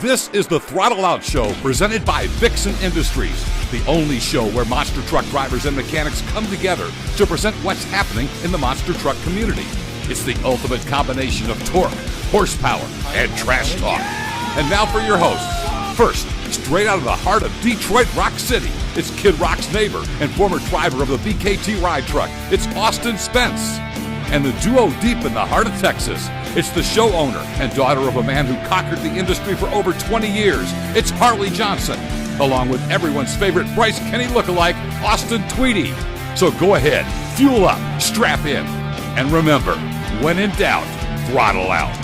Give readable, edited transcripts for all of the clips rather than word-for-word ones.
This is the Throttle Out Show presented by Vixen Industries, the only show where monster truck drivers and mechanics come together to present what's happening in the monster truck community. It's the ultimate combination of torque, horsepower, and trash talk. And now for your hosts. First, straight out of the heart of Detroit Rock City, it's Kid Rock's neighbor and former driver of the BKT ride truck. It's Austin Spence. And the duo deep in the heart of Texas, it's the show owner and daughter of a man who conquered the industry for over 20 years. It's Harley Johnson, along with everyone's favorite Bryce Kenny lookalike, Austin Tweedy. So go ahead, fuel up, strap in, and remember, when in doubt, throttle out.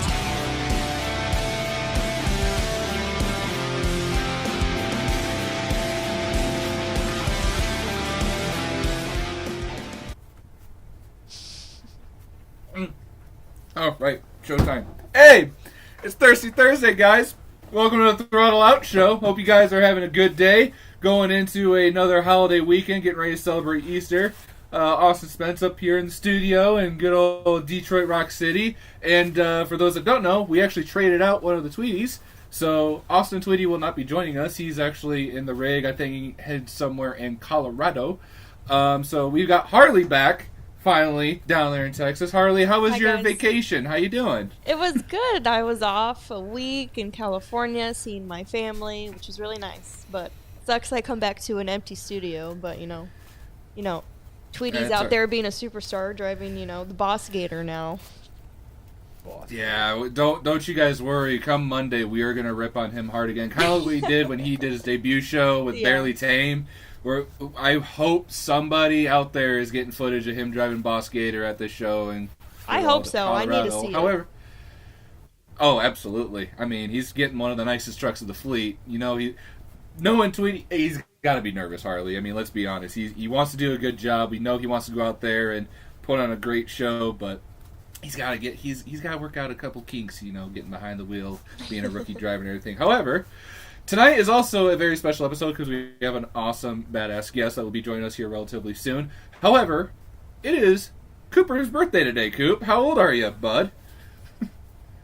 Oh, right. Showtime. Hey! It's Thirsty Thursday, guys. Welcome to the Throttle Out Show. Hope you guys are having a good day. Going into another holiday weekend, getting ready to celebrate Easter. Austin Spence up here in the studio in good old Detroit Rock City. And for those that don't know, we actually traded out one of the Tweedies. So Austin Tweedy will not be joining us. He's actually in the rig. I think he headed somewhere in Colorado. So we've got Harley back. Finally, down there in Texas. Harley, how was your vacation? How you doing? It was good. I was off a week in California seeing my family, which was really nice. But sucks I come back to an empty studio. But, you know, Tweedy's out there being a superstar, driving, the Boss Gator now. Yeah, don't you guys worry. Come Monday, we are going to rip on him hard again. Kind of like we did when he did his debut show with Barely Tame. I hope somebody out there is getting footage of him driving Boss Gator at this show. And I hope so. Colorado. I need to see it. Oh, absolutely. I mean, he's getting one of the nicest trucks of the fleet. Knowing Tweety, he's got to be nervous, Harley. I mean, let's be honest. He wants to do a good job. We know he wants to go out there and put on a great show, but he's got to work out a couple kinks. Getting behind the wheel, being a rookie driver and everything. However, tonight is also a very special episode because we have an awesome, badass guest that will be joining us here relatively soon. However, it is Cooper's birthday today, Coop. How old are you, bud?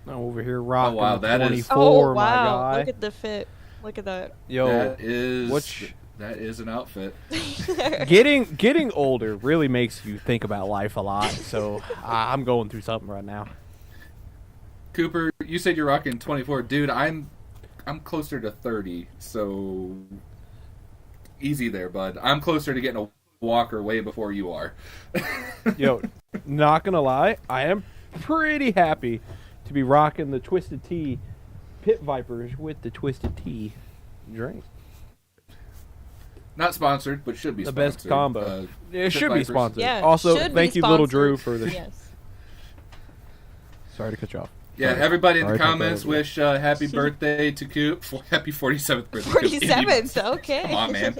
I'm over here rocking 24, wow. My guy. Look at the fit. Look at that. Yo, that is an outfit. Getting older really makes you think about life a lot, so I'm going through something right now. Cooper, you said you're rocking 24. Dude, I'm closer to 30, so easy there, bud. I'm closer to getting a walker way before you are. Yo, not gonna lie, I am pretty happy to be rocking the Twisted Tea Pit Vipers with the Twisted Tea drink. Not sponsored, but should be the sponsored. best combo. It should Vipers. be sponsored. Yeah, also, thank you, Little Drew, for the... Yes. Sorry to cut you off. Yeah, everybody in the comments wish happy birthday to Coop. Happy 47th birthday. 47th, okay. Come on, man.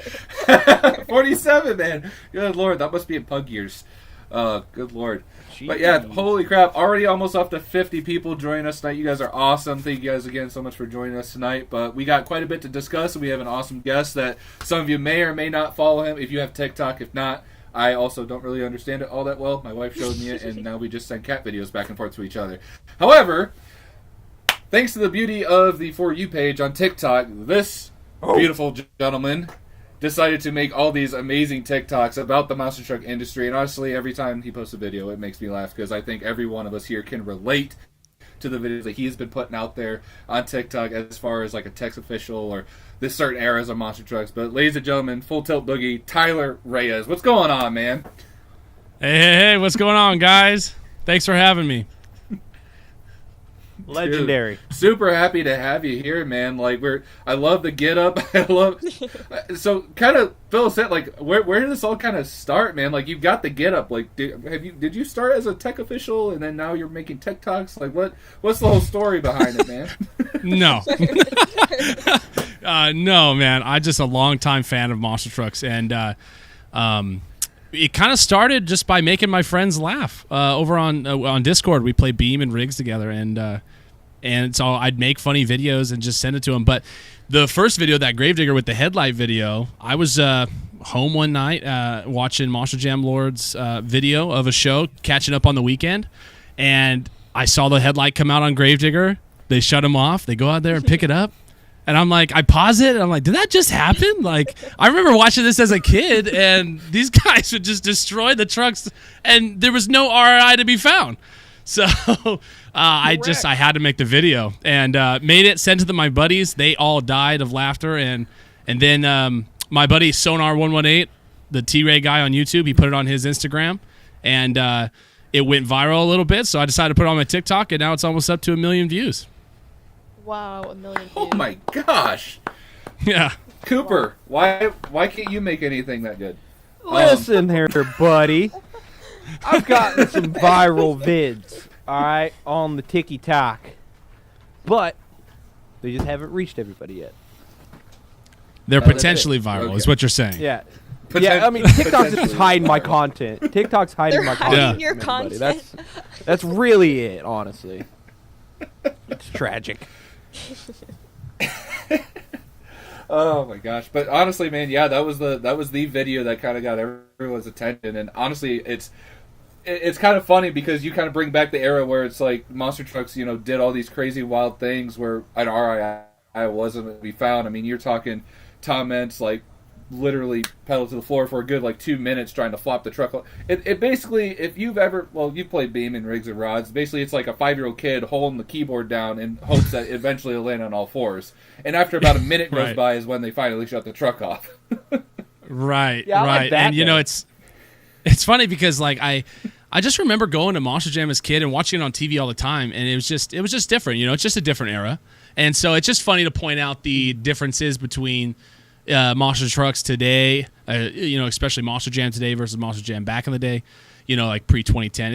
47, man. Good Lord, that must be in pug years. Good Lord. Jeez. But yeah, holy crap. Already almost up to 50 people joining us tonight. You guys are awesome. Thank you guys again so much for joining us tonight. But we got quite a bit to discuss, and we have an awesome guest that some of you may or may not follow him if you have TikTok. If not, I also don't really understand it all that well. My wife showed me it, and now we just send cat videos back and forth to each other. However, thanks to the beauty of the For You page on TikTok, this beautiful gentleman decided to make all these amazing TikToks about the monster truck industry. And honestly, every time he posts a video, it makes me laugh because I think every one of us here can relate to the videos that he's been putting out there on TikTok as far as like a Tex official or this certain eras of monster trucks. But ladies and gentlemen, Full Tilt Boogie, Tyler Reyes. What's going on, man? Hey, what's going on, guys? Thanks for having me. Legendary. Dude, super happy to have you here, man. I love the get up. So kind of Phil said, where did this all kind of start, man? Like, you've got the get up. Like, did you start as a tech official and then now you're making TikToks? Like, what's the whole story behind it, man? No. No, man. I'm just a longtime fan of monster trucks, and it kind of started just by making my friends laugh. Over on Discord, we play Beam and Rigs together, and so I'd make funny videos and just send it to them. But the first video, that Gravedigger with the headlight video, I was home one night watching Monster Jam Lord's video of a show, catching up on the weekend, and I saw the headlight come out on Gravedigger. They shut him off. They go out there and pick it up. And I'm like, I pause it, and I'm like, did that just happen? Like, I remember watching this as a kid, and these guys would just destroy the trucks, and there was no RI to be found. So I had to make the video, and made it, sent it to my buddies. They all died of laughter, and then my buddy Sonar118, the T-Ray guy on YouTube, he put it on his Instagram, and it went viral a little bit, so I decided to put it on my TikTok, and now it's almost up to 1 million views. Wow, 1 million views. Oh my gosh. Yeah. Cooper, why can't you make anything that good? Listen here, buddy. I've gotten some viral vids, all right, on the TikTok, but they just haven't reached everybody yet. They're potentially viral, Okay. is what you're saying. Yeah. Yeah, I mean, TikTok's just hiding my content. TikTok's hiding They're my hiding content. your from everybody. content. That's really it, honestly. It's tragic. Oh my gosh! But honestly, man, yeah, that was the video that kind of got everyone's attention. And honestly, it's kind of funny because you kind of bring back the era where it's like monster trucks, did all these crazy wild things where an RII wasn't to be found. I mean, you're talking Tom Mentz like literally pedal to the floor for a good 2 minutes trying to flop the truck. It basically, if you've ever, you've played beam and rigs and rods, basically it's like a 5-year-old kid holding the keyboard down in hopes that eventually it'll land on all fours. And after about a minute goes Right. by is when they finally shut the truck off. Right, Yeah, I like right. that And though. it's funny because I just remember going to Monster Jam as a kid and watching it on TV all the time, and it was just different. It's just a different era. And so it's just funny to point out the differences between monster trucks today, especially Monster Jam today versus Monster Jam back in the day, like pre-2010.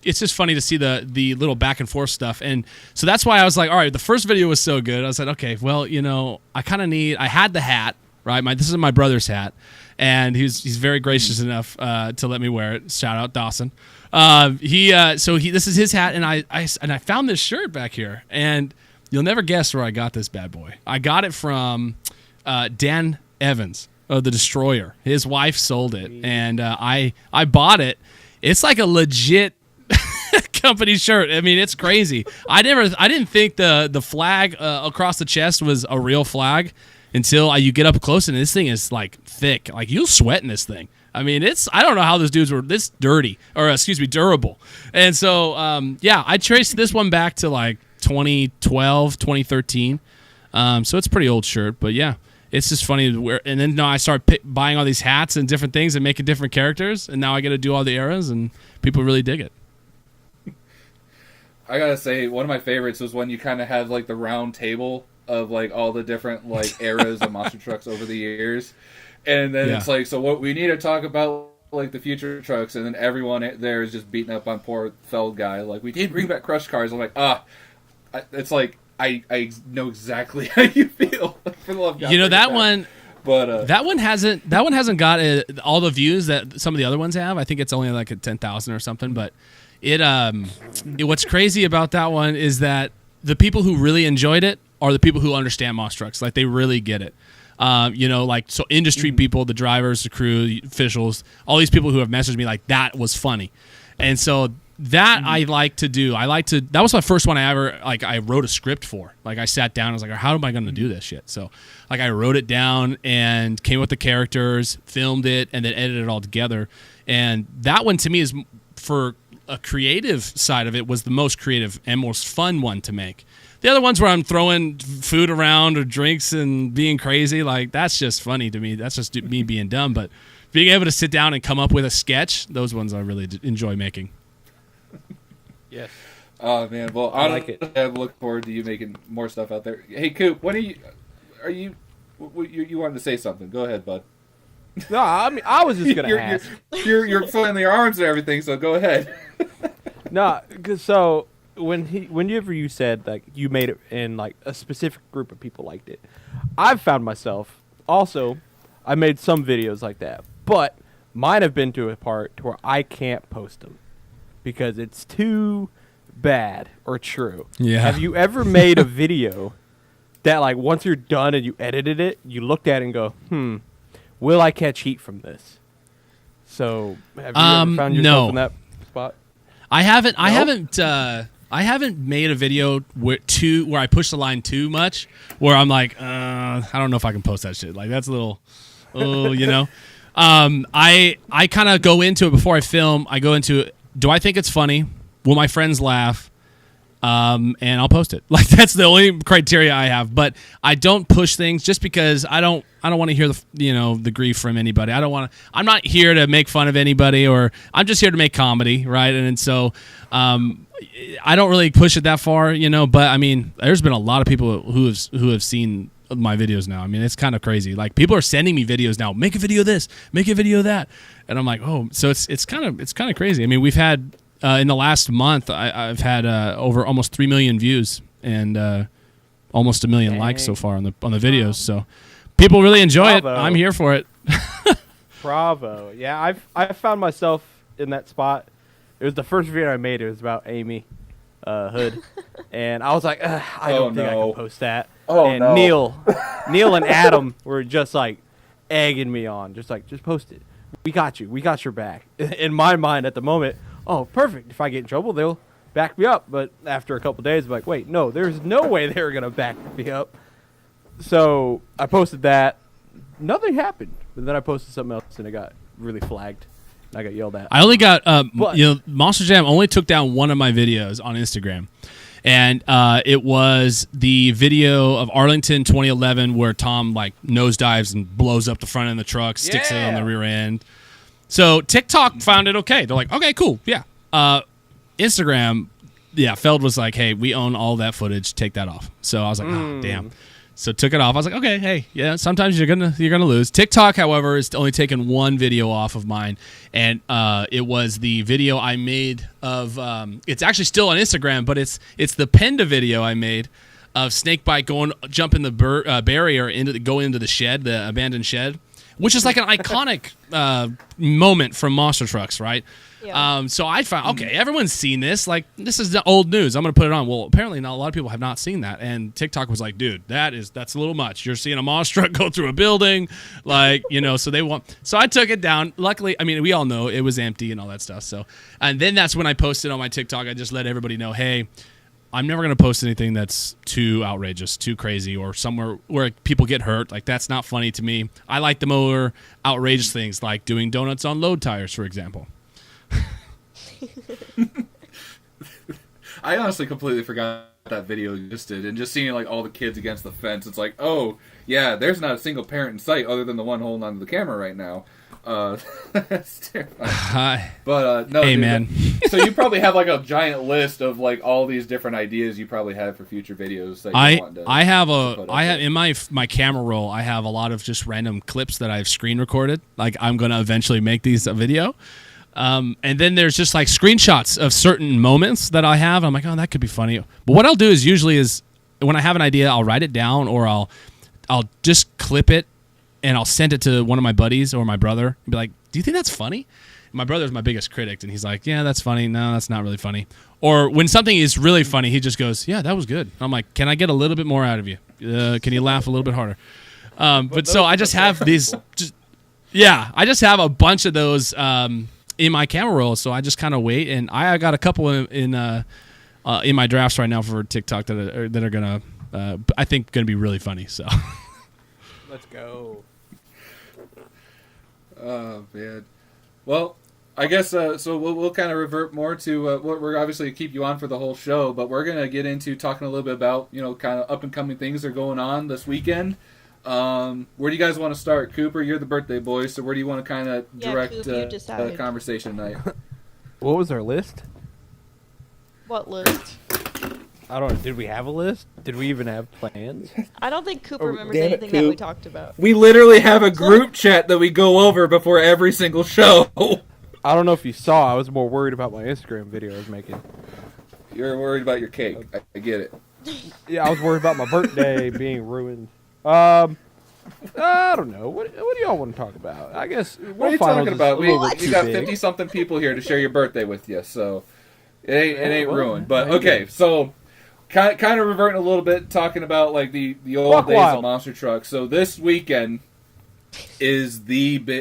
It's just funny to see the little back and forth stuff. And so that's why I was like, all right, the first video was so good. I was like, okay, well, I had the hat, right? This is my brother's hat, and he's very gracious enough to let me wear it. Shout out Dawson. This is his hat, and I found this shirt back here, and you'll never guess where I got this bad boy. I got it from Dan Evans of the Destroyer. His wife sold it, and I bought it. It's like a legit company shirt. I mean, it's crazy. I didn't think the flag across the chest was a real flag until you get up close, and this thing is like thick. Like you'll sweat in this thing. I mean, I don't know how those dudes were this durable. And so, I traced this one back to like 2012, 2013. So it's a pretty old shirt, but yeah, it's just funny to wear. And then now I start buying all these hats and different things and making different characters, and now I get to do all the eras, and people really dig it. I gotta say, one of my favorites was when you kind of have like the round table of like all the different like eras of monster trucks over the years, and then it's like, so what we need to talk about like the future trucks, and then everyone there is just beating up on poor Feld guy. Like, we did bring back crush cars. I'm like, it's like I know exactly how you feel. For the love of God, that one. But that one hasn't got all the views that some of the other ones have. I think it's only like at 10,000 or something. But what's crazy about that one is that the people who really enjoyed it are the people who understand monster trucks. Like, they really get it. So industry people, the drivers, the crew, the officials, all these people who have messaged me like, that was funny. And so that I like to do. That was my first one I wrote a script for. Like, I sat down, I was like, how am I going to do this shit? So like, I wrote it down and came up with the characters, filmed it, and then edited it all together. And that one to me is, for a creative side of it, was the most creative and most fun one to make. The other ones where I'm throwing food around or drinks and being crazy, like, that's just funny to me. That's just me being dumb. But being able to sit down and come up with a sketch, those ones I really enjoy making. Yes. Oh man, well, I like it. I look forward to you making more stuff out there. Hey, Coop, when you wanted to say something? Go ahead, bud. No, I mean, I was just gonna ask. You're flailing the arms and everything, so go ahead. No, cause so whenever you said like you made it and like a specific group of people liked it, I've found myself also, I made some videos like that, but mine have been to a part to where I can't post them because it's too bad or true. Yeah. Have you ever made a video that, like, once you're done and you edited it, you looked at it and go, will I catch heat from this? So have you ever found yourself in that spot? I haven't I haven't made a video where I push the line too much, where I'm like, I don't know if I can post that shit. Like that's a little, you know. I kind of go into it before I film. I go into it. Do I think it's funny? Will my friends laugh? And I'll post it. Like that's the only criteria I have. But I don't push things just because I don't want to hear the grief from anybody. I'm not here to make fun of anybody, or I'm just here to make comedy, right? And so I don't really push it that far, but I mean, there's been a lot of people who have seen my videos now. I mean, it's kind of crazy. Like people are sending me videos now. Make a video of this, make a video of that, and I'm like, oh, so it's kind of crazy. I mean, we've had in the last month, I've had over almost 3 million views and almost 1 million likes so far on the videos. So people really enjoy Bravo. it. I'm here for it. Bravo. Yeah, I found myself in that spot. It was the first video I made. It was about Amy Hood, and I was like, I don't think I can post that. And Neil and Adam were just like egging me on, just post it. We got you. We got your back. In my mind at the moment, oh, perfect. If I get in trouble, they'll back me up. But after a couple days, I'm like, wait, no, there's no way they're gonna back me up. So I posted that. Nothing happened. But then I posted something else, and it got really flagged. I got yelled at. I only got, Monster Jam only took down one of my videos on Instagram. And it was the video of Arlington 2011 where Tom like nosedives and blows up the front end of the truck, sticks it on the rear end. So TikTok found it okay. They're like, okay, cool, yeah. Instagram, Feld was like, hey, we own all that footage. Take that off. So I was like, oh, damn. So took it off. I was like, okay, hey, yeah, sometimes you're gonna lose. TikTok, however, is only taken one video off of mine, and it was the video I made of. It's actually still on Instagram, but it's the Penda video I made of Snakebite jumping the barrier going into the shed, the abandoned shed, which is like an iconic moment from Monster Trucks, right? Yeah. So I found, okay, everyone's seen this. Like, this is the old news. I'm going to put it on. Well, apparently not a lot of people have not seen that. And TikTok was like, dude, that's a little much. You're seeing a monster truck go through a building. Like, so I took it down. Luckily, I mean, we all know it was empty and all that stuff. So, and then that's when I posted on my TikTok. I just let everybody know, hey, I'm never going to post anything that's too outrageous, too crazy, or somewhere where people get hurt. Like, that's not funny to me. I like the more outrageous things, like doing donuts on load tires, for example. I honestly completely forgot that video existed, and just seeing like all the kids against the fence, it's like, oh yeah, there's not a single parent in sight other than the one holding onto the camera right now. That's terrifying. But no, hey, dude, man. So you probably have like a giant list of like all these different ideas you probably have for future videos that you want to. I have in my camera roll. I have a lot of just random clips that I've screen recorded. Like, I'm gonna eventually make these a video. And then there's just like screenshots of certain moments that I have. I'm like, oh, that could be funny. But what I'll do is usually when I have an idea, I'll write it down, or I'll just clip it and I'll send it to one of my buddies or my brother and be like, do you think that's funny? And my brother's my biggest critic, and he's like, yeah, that's funny. No, that's not really funny. Or when something is really funny, he just goes, yeah, that was good. I'm like, can I get a little bit more out of you? Can you laugh a little bit harder? But so I just have these, I just have a bunch of those in my camera roll, so I just kind of wait, and I got a couple in my drafts right now for TikTok that are gonna I think gonna be really funny. So let's go. Oh man, well, I guess so. We'll kind of revert more to we're obviously keep you on for the whole show, but we're gonna get into talking a little bit about kind of up and coming things that are going on this weekend. Where do you guys want to start? Cooper, you're the birthday boy, so where do you want to kind of direct the conversation tonight? What was our list? What list? I don't know. Did we have a list? Did we even have plans? I don't think Cooper remembers anything that we talked about. We literally have a group chat that we go over before every single show. I don't know if you saw. I was more worried about my Instagram video I was making. You're worried about your cake. I get it. Yeah, I was worried about my birthday being ruined. I don't know. What do y'all want to talk about? I guess. What are you talking about? You got 50-something people here to share your birthday with you, so it ain't ruined. But okay, so kind of reverting a little bit, talking about like the old days of Monster Truck. So this weekend is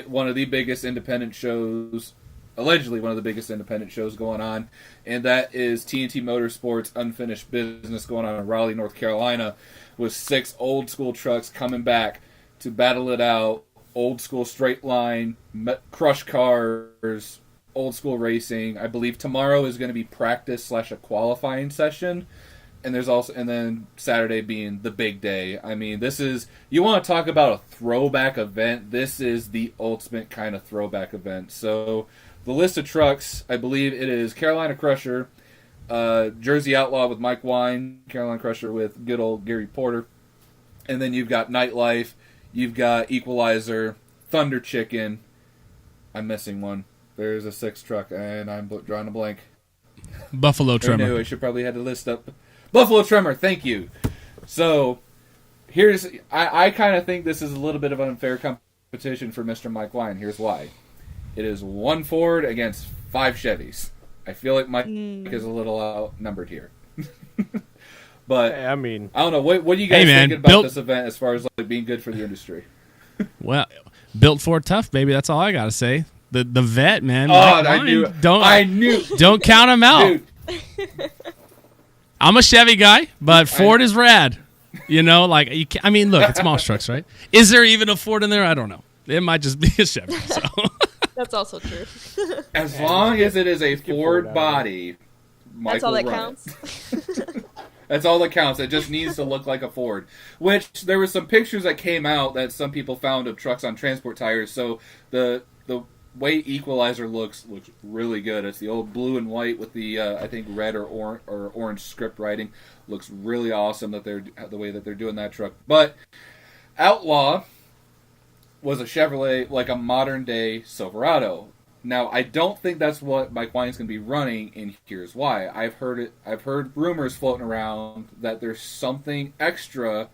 one of the biggest independent shows allegedly one of the biggest independent shows going on, and that is TNT Motorsports Unfinished Business going on in Raleigh, North Carolina, with 6 old school trucks coming back to battle it out. Old school straight line, crush cars, old school racing. I believe tomorrow is going to be practice / a qualifying session. And then Saturday being the big day. I mean, you want to talk about a throwback event. This is the ultimate kind of throwback event. So the list of trucks, I believe it is Carolina Crusher, Jersey Outlaw with Mike Wine, Carolina Crusher with good old Gary Porter. And then you've got Nightlife, you've got Equalizer, Thunder Chicken. I'm missing one. There's a 6th truck, and I'm drawing a blank. Buffalo Tremor. I knew I should probably have the list up. Buffalo Tremor, thank you. So, I kind of think this is a little bit of an unfair competition for Mr. Mike Wine. Here's why. It is 1 Ford against 5 Chevys. I feel like Mike is a little outnumbered here. But, I mean, I don't know. What do you guys think about this event as far as like being good for the industry? Well, built Ford tough, baby. That's all I got to say. The vet, man. Oh, I knew. Don't count him out. Dude. I'm a Chevy guy, but Ford is rad. You know, like I mean, look, it's Moss Trucks, right? Is there even a Ford in there? I don't know. It might just be a Chevy. So. That's also true. As long as it is a Ford body, that's all that counts. That's all that counts. It just needs to look like a Ford. Which there were some pictures that came out that some people found of trucks on transport tires. So the way Equalizer looks really good. It's the old blue and white with the I think red or orange script writing. Looks really awesome the way that they're doing that truck. But Outlaw was a Chevrolet, like a modern day Silverado. Now I don't think that's what Mike Wine's going to be running, and here's why. I've heard rumors floating around that there's something extra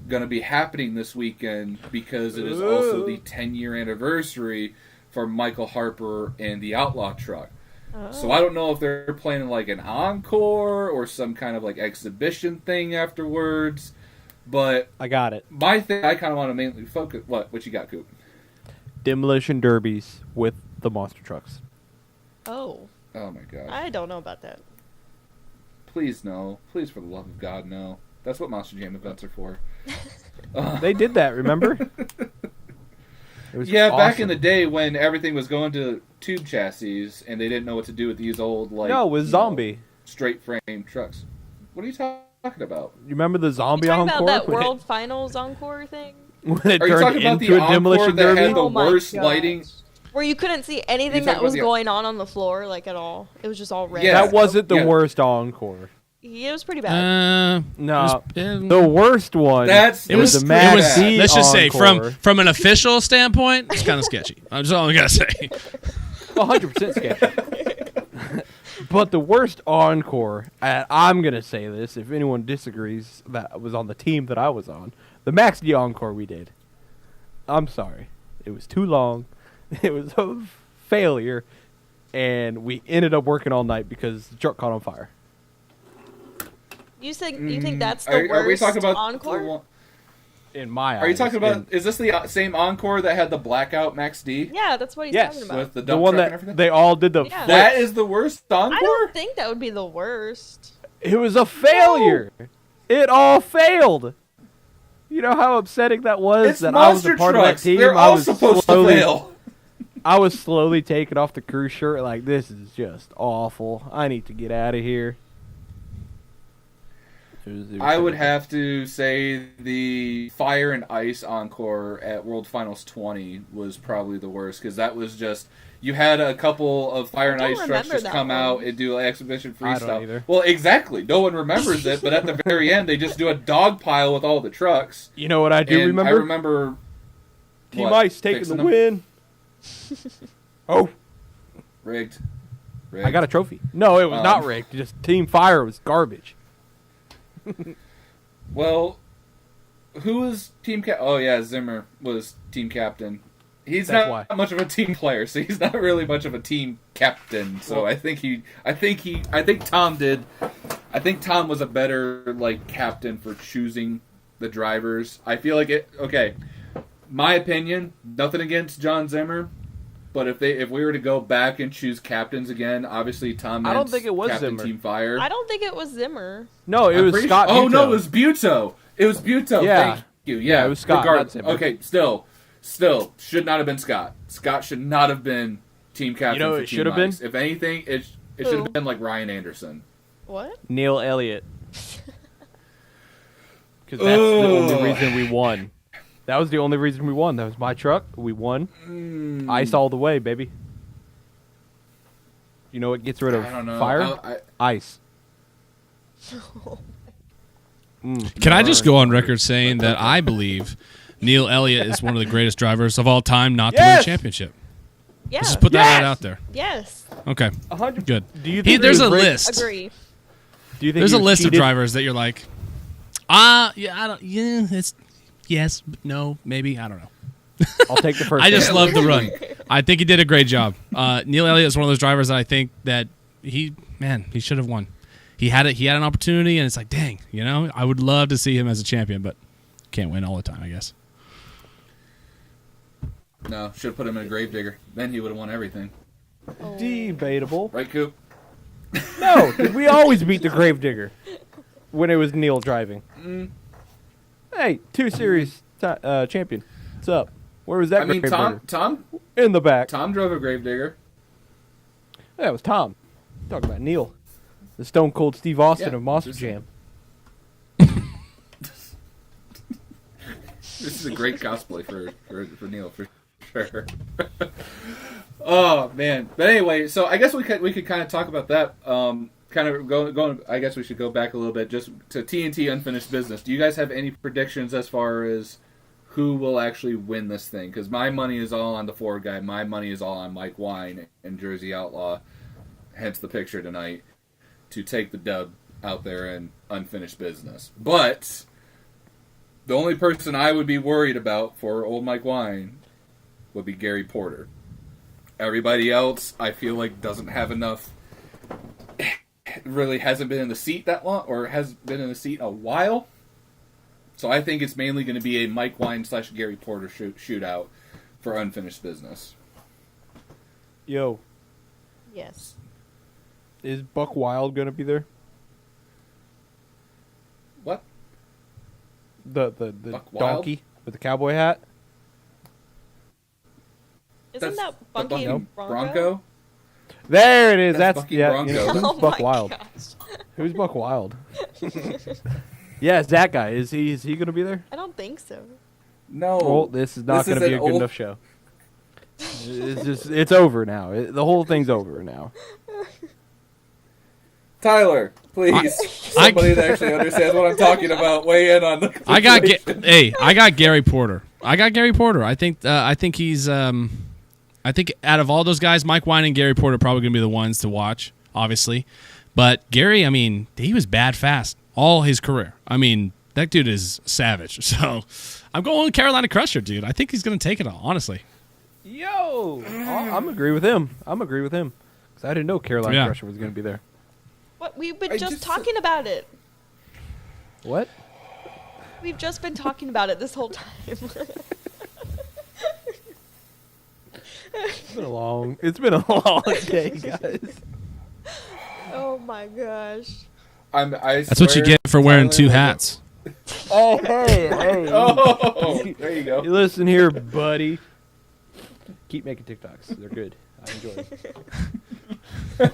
going to be happening this weekend because it is also the 10-year anniversary for Michael Harper and the Outlaw truck. Oh. So I don't know if they're planning like an encore or some kind of like exhibition thing afterwards, but I got it. My thing, I kind of want to mainly focus. What you got, Coop? Demolition derbies with the monster trucks. Oh my God! I don't know about that. Please no. Please, for the love of God, no. That's what Monster Jam events are for. They did that, remember? Yeah, awesome. Back in the day when everything was going to tube chassis and they didn't know what to do with these old, like... No, it was zombie. Straight frame trucks. What are you talking about? You remember the zombie You're encore? About that World Finals encore thing? When it are you talking about the encore that had the worst lighting? Where you couldn't see anything that was going on the floor, like, at all. It was just all red. Yeah, that wasn't the worst encore. Yeah, it was pretty bad. No, the worst one. It was the Mad D let's just say, encore. from an official standpoint, it's kind of sketchy. That's all I gotta say. 100% sketchy. But the worst encore, and I'm gonna say this, if anyone disagrees, that was on the team that I was on, the Max D encore we did. I'm sorry, it was too long. It was a failure, and we ended up working all night because the truck caught on fire. You think that's the worst are we talking about encore? In my eyes. Are you talking about? Is this the same encore that had the blackout Max D? Yeah, that's what he's talking about. With the the dump one truck and that everything? they all did the. Yeah. That is the worst encore. I don't think that would be the worst. It was a failure. No. It all failed. You know how upsetting that was. It's that I was a part trucks. of that team. They're all supposed to fail. I was slowly taking off the crew shirt, like, this is just awful. I need to get out of here. I would have to say the Fire and Ice encore at World Finals 20 was probably the worst, because that was just, you had a couple of Fire and Ice trucks just come out and do like exhibition freestyle. I don't either. Well, exactly. No one remembers it, but at the very end, they just do a dog pile with all the trucks. You know what I do remember? I remember Team Ice taking the win. Oh. Rigged. I got a trophy. No, it was not rigged. Just Team Fire was garbage. Well, who was team captain? Oh yeah, Zimmer was team captain. He's not much of a team player, so he's not really much of a team captain. So I think Tom did. I think Tom was a better captain for choosing the drivers. I feel like it. Okay, my opinion. Nothing against John Zimmer, But if we were to go back and choose captains again, obviously Tom. I don't think it was Captain Zimmer. Team Fire. I don't think it was Zimmer. No, it was Scott. Oh Buetow. no, it was Buetow. It was Buetow. Yeah. Thank you. Yeah, it was Scott. Not Zimmer. Okay, still should not have been Scott. Scott should not have been team captain. You know, for it Team should have Mikes. been? If anything, it should have been like Ryan Anderson. What? Neil Elliott. Because that's the only reason we won. That was the only reason we won. That was my truck. We won. Ice all the way, baby. You know what gets rid of I don't know. fire? Ice. Can I just go on record saying that I believe Neil Elliott is one of the greatest drivers of all time not to win a championship? Yeah. Let's just put that right out there. Yes. Okay. 100. Good. Do you think There's he a was list. Agree. Do you think There's he a was list of cheated? drivers that you're like, it's yes, no, maybe, I don't know. I'll take the first. I just one. love the run. I think he did a great job. Neil Elliott is one of those drivers that I think that he should have won. He had an opportunity, and it's like, dang, I would love to see him as a champion, but can't win all the time, I guess. No, should have put him in a Gravedigger. Then he would have won everything. Debatable. Right, Coop? No, we always beat the Gravedigger when it was Neil driving. Hey, 2 series champion. What's up? Where was that? I mean, Gravedigger? Tom In the back. Tom drove a Gravedigger. Yeah, it was Tom. Talking about Neil, the Stone Cold Steve Austin Yeah, of Monster just- Jam. This is a great cosplay for Neil for sure. Oh man! But anyway, so I guess we could kind of talk about that. Kind of going. I guess we should go back a little bit just to TNT Unfinished Business. Do you guys have any predictions as far as who will actually win this thing? Because my money is all on the Ford guy. My money is all on Mike Wine and Jersey Outlaw. Hence the picture tonight to take the dub out there in Unfinished Business. But the only person I would be worried about for old Mike Wine would be Gary Porter. Everybody else, I feel like, doesn't have enough. Really hasn't been in the seat that long, or has been in the seat a while. So I think it's mainly going to be a Mike Wine / Gary Porter shootout for Unfinished Business. Yo, Yes. is Buck Wild gonna be there? What? The Buck Wild? donkey with the cowboy hat? Isn't that the Bunky and Bronco? There it is. That's That's Bucky yeah. Bronco. You know, who's Oh Buck my Wild? gosh. Who's Buck Wild? Yeah, it's that guy. Is he gonna be there? I don't think so. No. Well, this is not This gonna is be an a good old- enough show. It's over now. The whole thing's over now. Tyler, please. Somebody that actually understands what I'm talking about, weigh in on the I got situation. I got Gary Porter. I think he's I think out of all those guys, Mike Wine and Gary Porter are probably going to be the ones to watch, obviously. But Gary, I mean, he was bad fast all his career. I mean, that dude is savage. So I'm going with Carolina Crusher, dude. I think he's going to take it all, honestly. Yo, I'm agree with him. Because I didn't know Carolina Yeah. Crusher was gonna be there. What? We've been I just just- talking about it. What? We've just been talking about it this whole time. It's been a long day, guys. Oh my gosh. That's what you get for wearing two hats. Hey. Oh, there you go. You listen here, buddy. Keep making TikToks. They're good. I enjoy them.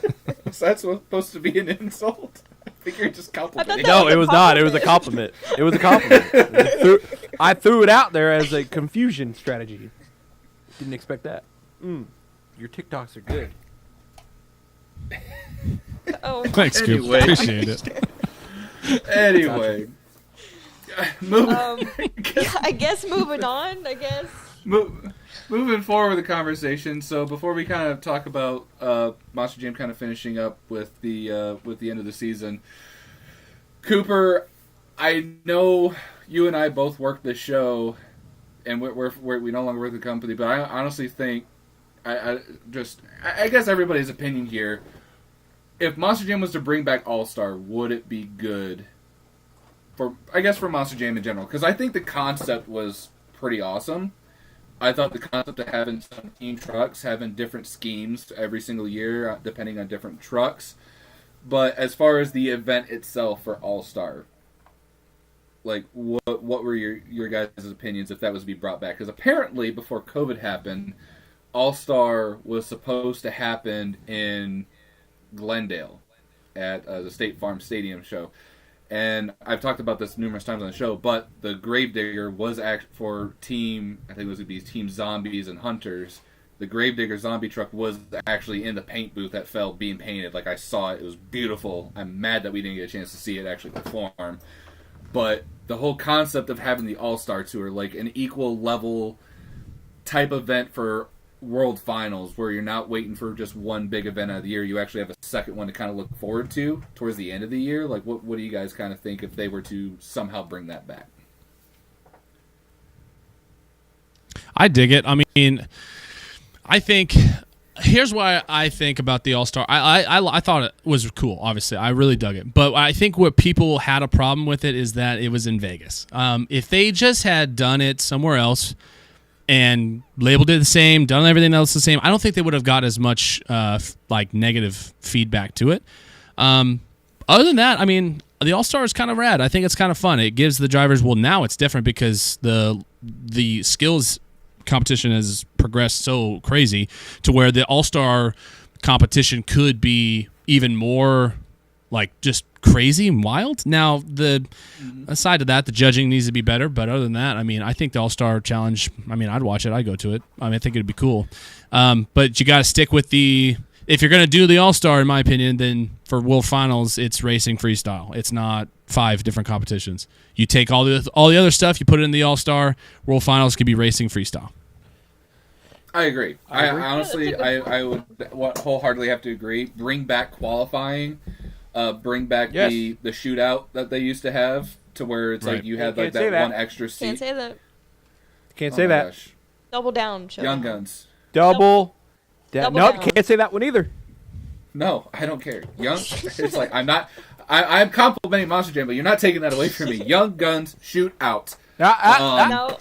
So that's supposed to be an insult? I think you're just complimenting. that- No, it was not. It was a compliment. It was a compliment. I threw it out there as a confusion strategy. Didn't expect that. Your TikToks are good. Oh. Thanks, Scoop. Anyway. Appreciate it. Anyway. I guess moving on. I guess. Moving forward with the conversation. So before we kind of talk about Monster Jam kind of finishing up with the end of the season, Cooper, I know you and I both work this show, and we no longer work the company. But I honestly think, I guess everybody's opinion here. If Monster Jam was to bring back All Star, would it be good? For Monster Jam in general, because I think the concept was pretty awesome. I thought the concept of having some team trucks, having different schemes every single year, depending on different trucks. But as far as the event itself for All-Star, like, what were your guys' opinions if that was to be brought back? Because apparently, before COVID happened, All-Star was supposed to happen in Glendale at the State Farm Stadium show. And I've talked about this numerous times on the show, but the Gravedigger was for team, I think it was going to be Team Zombies and Hunters. The Gravedigger zombie truck was actually in the paint booth that fell being painted. Like, I saw it. It was beautiful. I'm mad that we didn't get a chance to see it actually perform. But the whole concept of having the All-Star Tour, like an equal level type event for World Finals, where you're not waiting for just one big event out of the year, you actually have a second one to kind of look forward to towards the end of the year. Like, what do you guys kind of think if they were to somehow bring that back? I dig it. I mean, I think here's why I think about the All-Star. I thought it was cool, obviously. I really dug it. But I think what people had a problem with it is that it was in Vegas. If they just had done it somewhere else and labeled it the same, done everything else the same, I don't think they would have got as much like negative feedback to it. Other than that, I mean, the All-Star is kind of rad. I think it's kind of fun. It gives the drivers, well, now it's different because the skills competition has progressed so crazy to where the All-Star competition could be even more like just crazy and wild. Now, aside to that, the judging needs to be better, but other than that, I mean, I think the All-Star Challenge, I mean, I'd watch it. I'd go to it. I mean, I think it'd be cool. But you got to stick with if you're going to do the All-Star, in my opinion, then for World Finals, it's racing freestyle. It's not 5 different competitions. You take all the other stuff, you put it in the All-Star. World Finals could be racing freestyle. I agree. I honestly, I would wholeheartedly have to agree. Bring back qualifying. Bring back the shootout that they used to have, to where it's like you had like that one extra seat. Can't say that. Can't say that. Gosh. Double down. Young Guns. Double down. Nope, can't say that one either. No, I don't care. It's like I'm complimenting Monster Jam, but you're not taking that away from me. Young Guns shootout. No.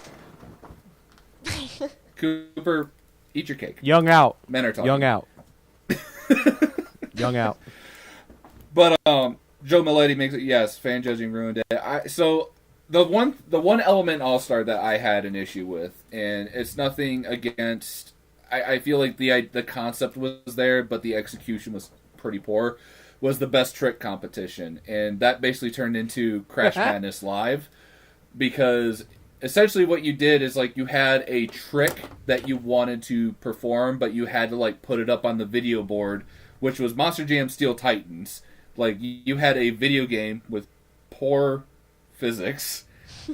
Cooper, eat your cake. Young out. Men are talking. Young out. Young out. But Joe Maletti makes it. Yes, fan judging ruined it. So the one element All-Star that I had an issue with, and it's nothing against. I feel like the concept was there, but the execution was pretty poor. Was the best trick competition, and that basically turned into Crash Madness Live, because essentially what you did is like you had a trick that you wanted to perform, but you had to like put it up on the video board, which was Monster Jam Steel Titans. Like, you had a video game with poor physics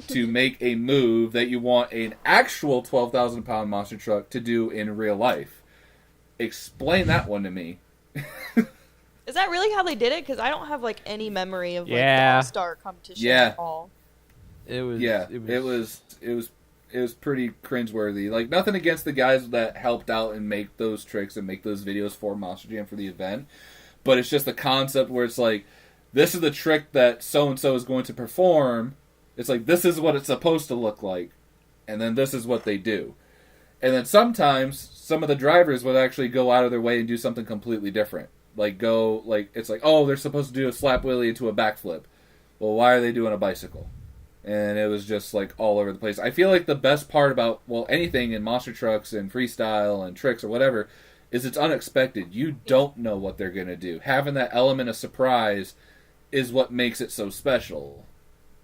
to make a move that you want an actual 12,000-pound monster truck to do in real life. Explain that one to me. Is that really how they did it? Because I don't have like any memory of like the All-Star competition at all. It was pretty cringeworthy. Like, nothing against the guys that helped out and make those tricks and make those videos for Monster Jam for the event. But it's just the concept where it's like, this is the trick that so-and-so is going to perform. It's like, this is what it's supposed to look like. And then this is what they do. And then sometimes, some of the drivers would actually go out of their way and do something completely different. It's like, oh, they're supposed to do a slap wheelie into a backflip. Well, why are they doing a bicycle? And it was just, like, all over the place. I feel like the best part about, anything in monster trucks and freestyle and tricks or whatever is it's unexpected. You don't know what they're going to do. Having that element of surprise is what makes it so special.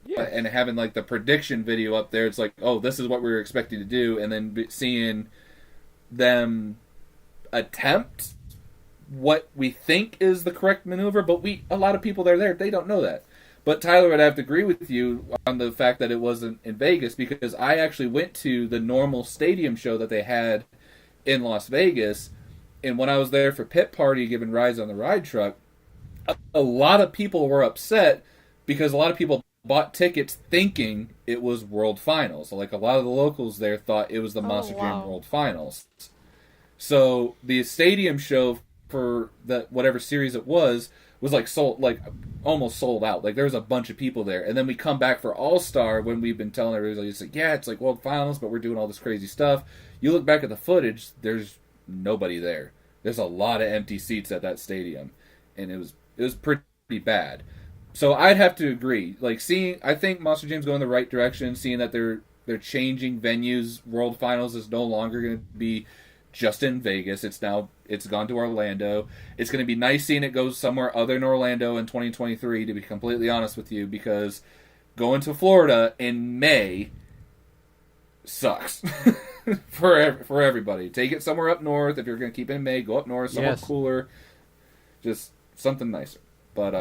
Yeah. And having, like, the prediction video up there, it's like, oh, this is what we were expecting to do, and then seeing them attempt what we think is the correct maneuver, but a lot of people that are there, they don't know that. But Tyler, would have to agree with you on the fact that it wasn't in Vegas, because I actually went to the normal stadium show that they had in Las Vegas, and when I was there for Pit Party giving rides on the ride truck, a lot of people were upset because a lot of people bought tickets thinking it was World Finals. Like, a lot of the locals there thought it was the Monster Jam World Finals. So the stadium show for whatever series it was was like sold, like almost sold out. Like there was a bunch of people there, and then we come back for All Star when we've been telling everybody, it's like, yeah, it's like World Finals, but we're doing all this crazy stuff. You look back at the footage, there's nobody there. There's a lot of empty seats at that stadium, and it was pretty bad. So I'd have to agree. Like I think Monster Jam's going the right direction. Seeing that they're changing venues. World Finals is no longer going to be just in Vegas. It's gone to Orlando. It's going to be nice seeing it go somewhere other than Orlando in 2023. To be completely honest with you, because going to Florida in May sucks for everybody. Take it somewhere up north. If you're going to keep it in May, go up north, somewhere cooler, just something nicer. But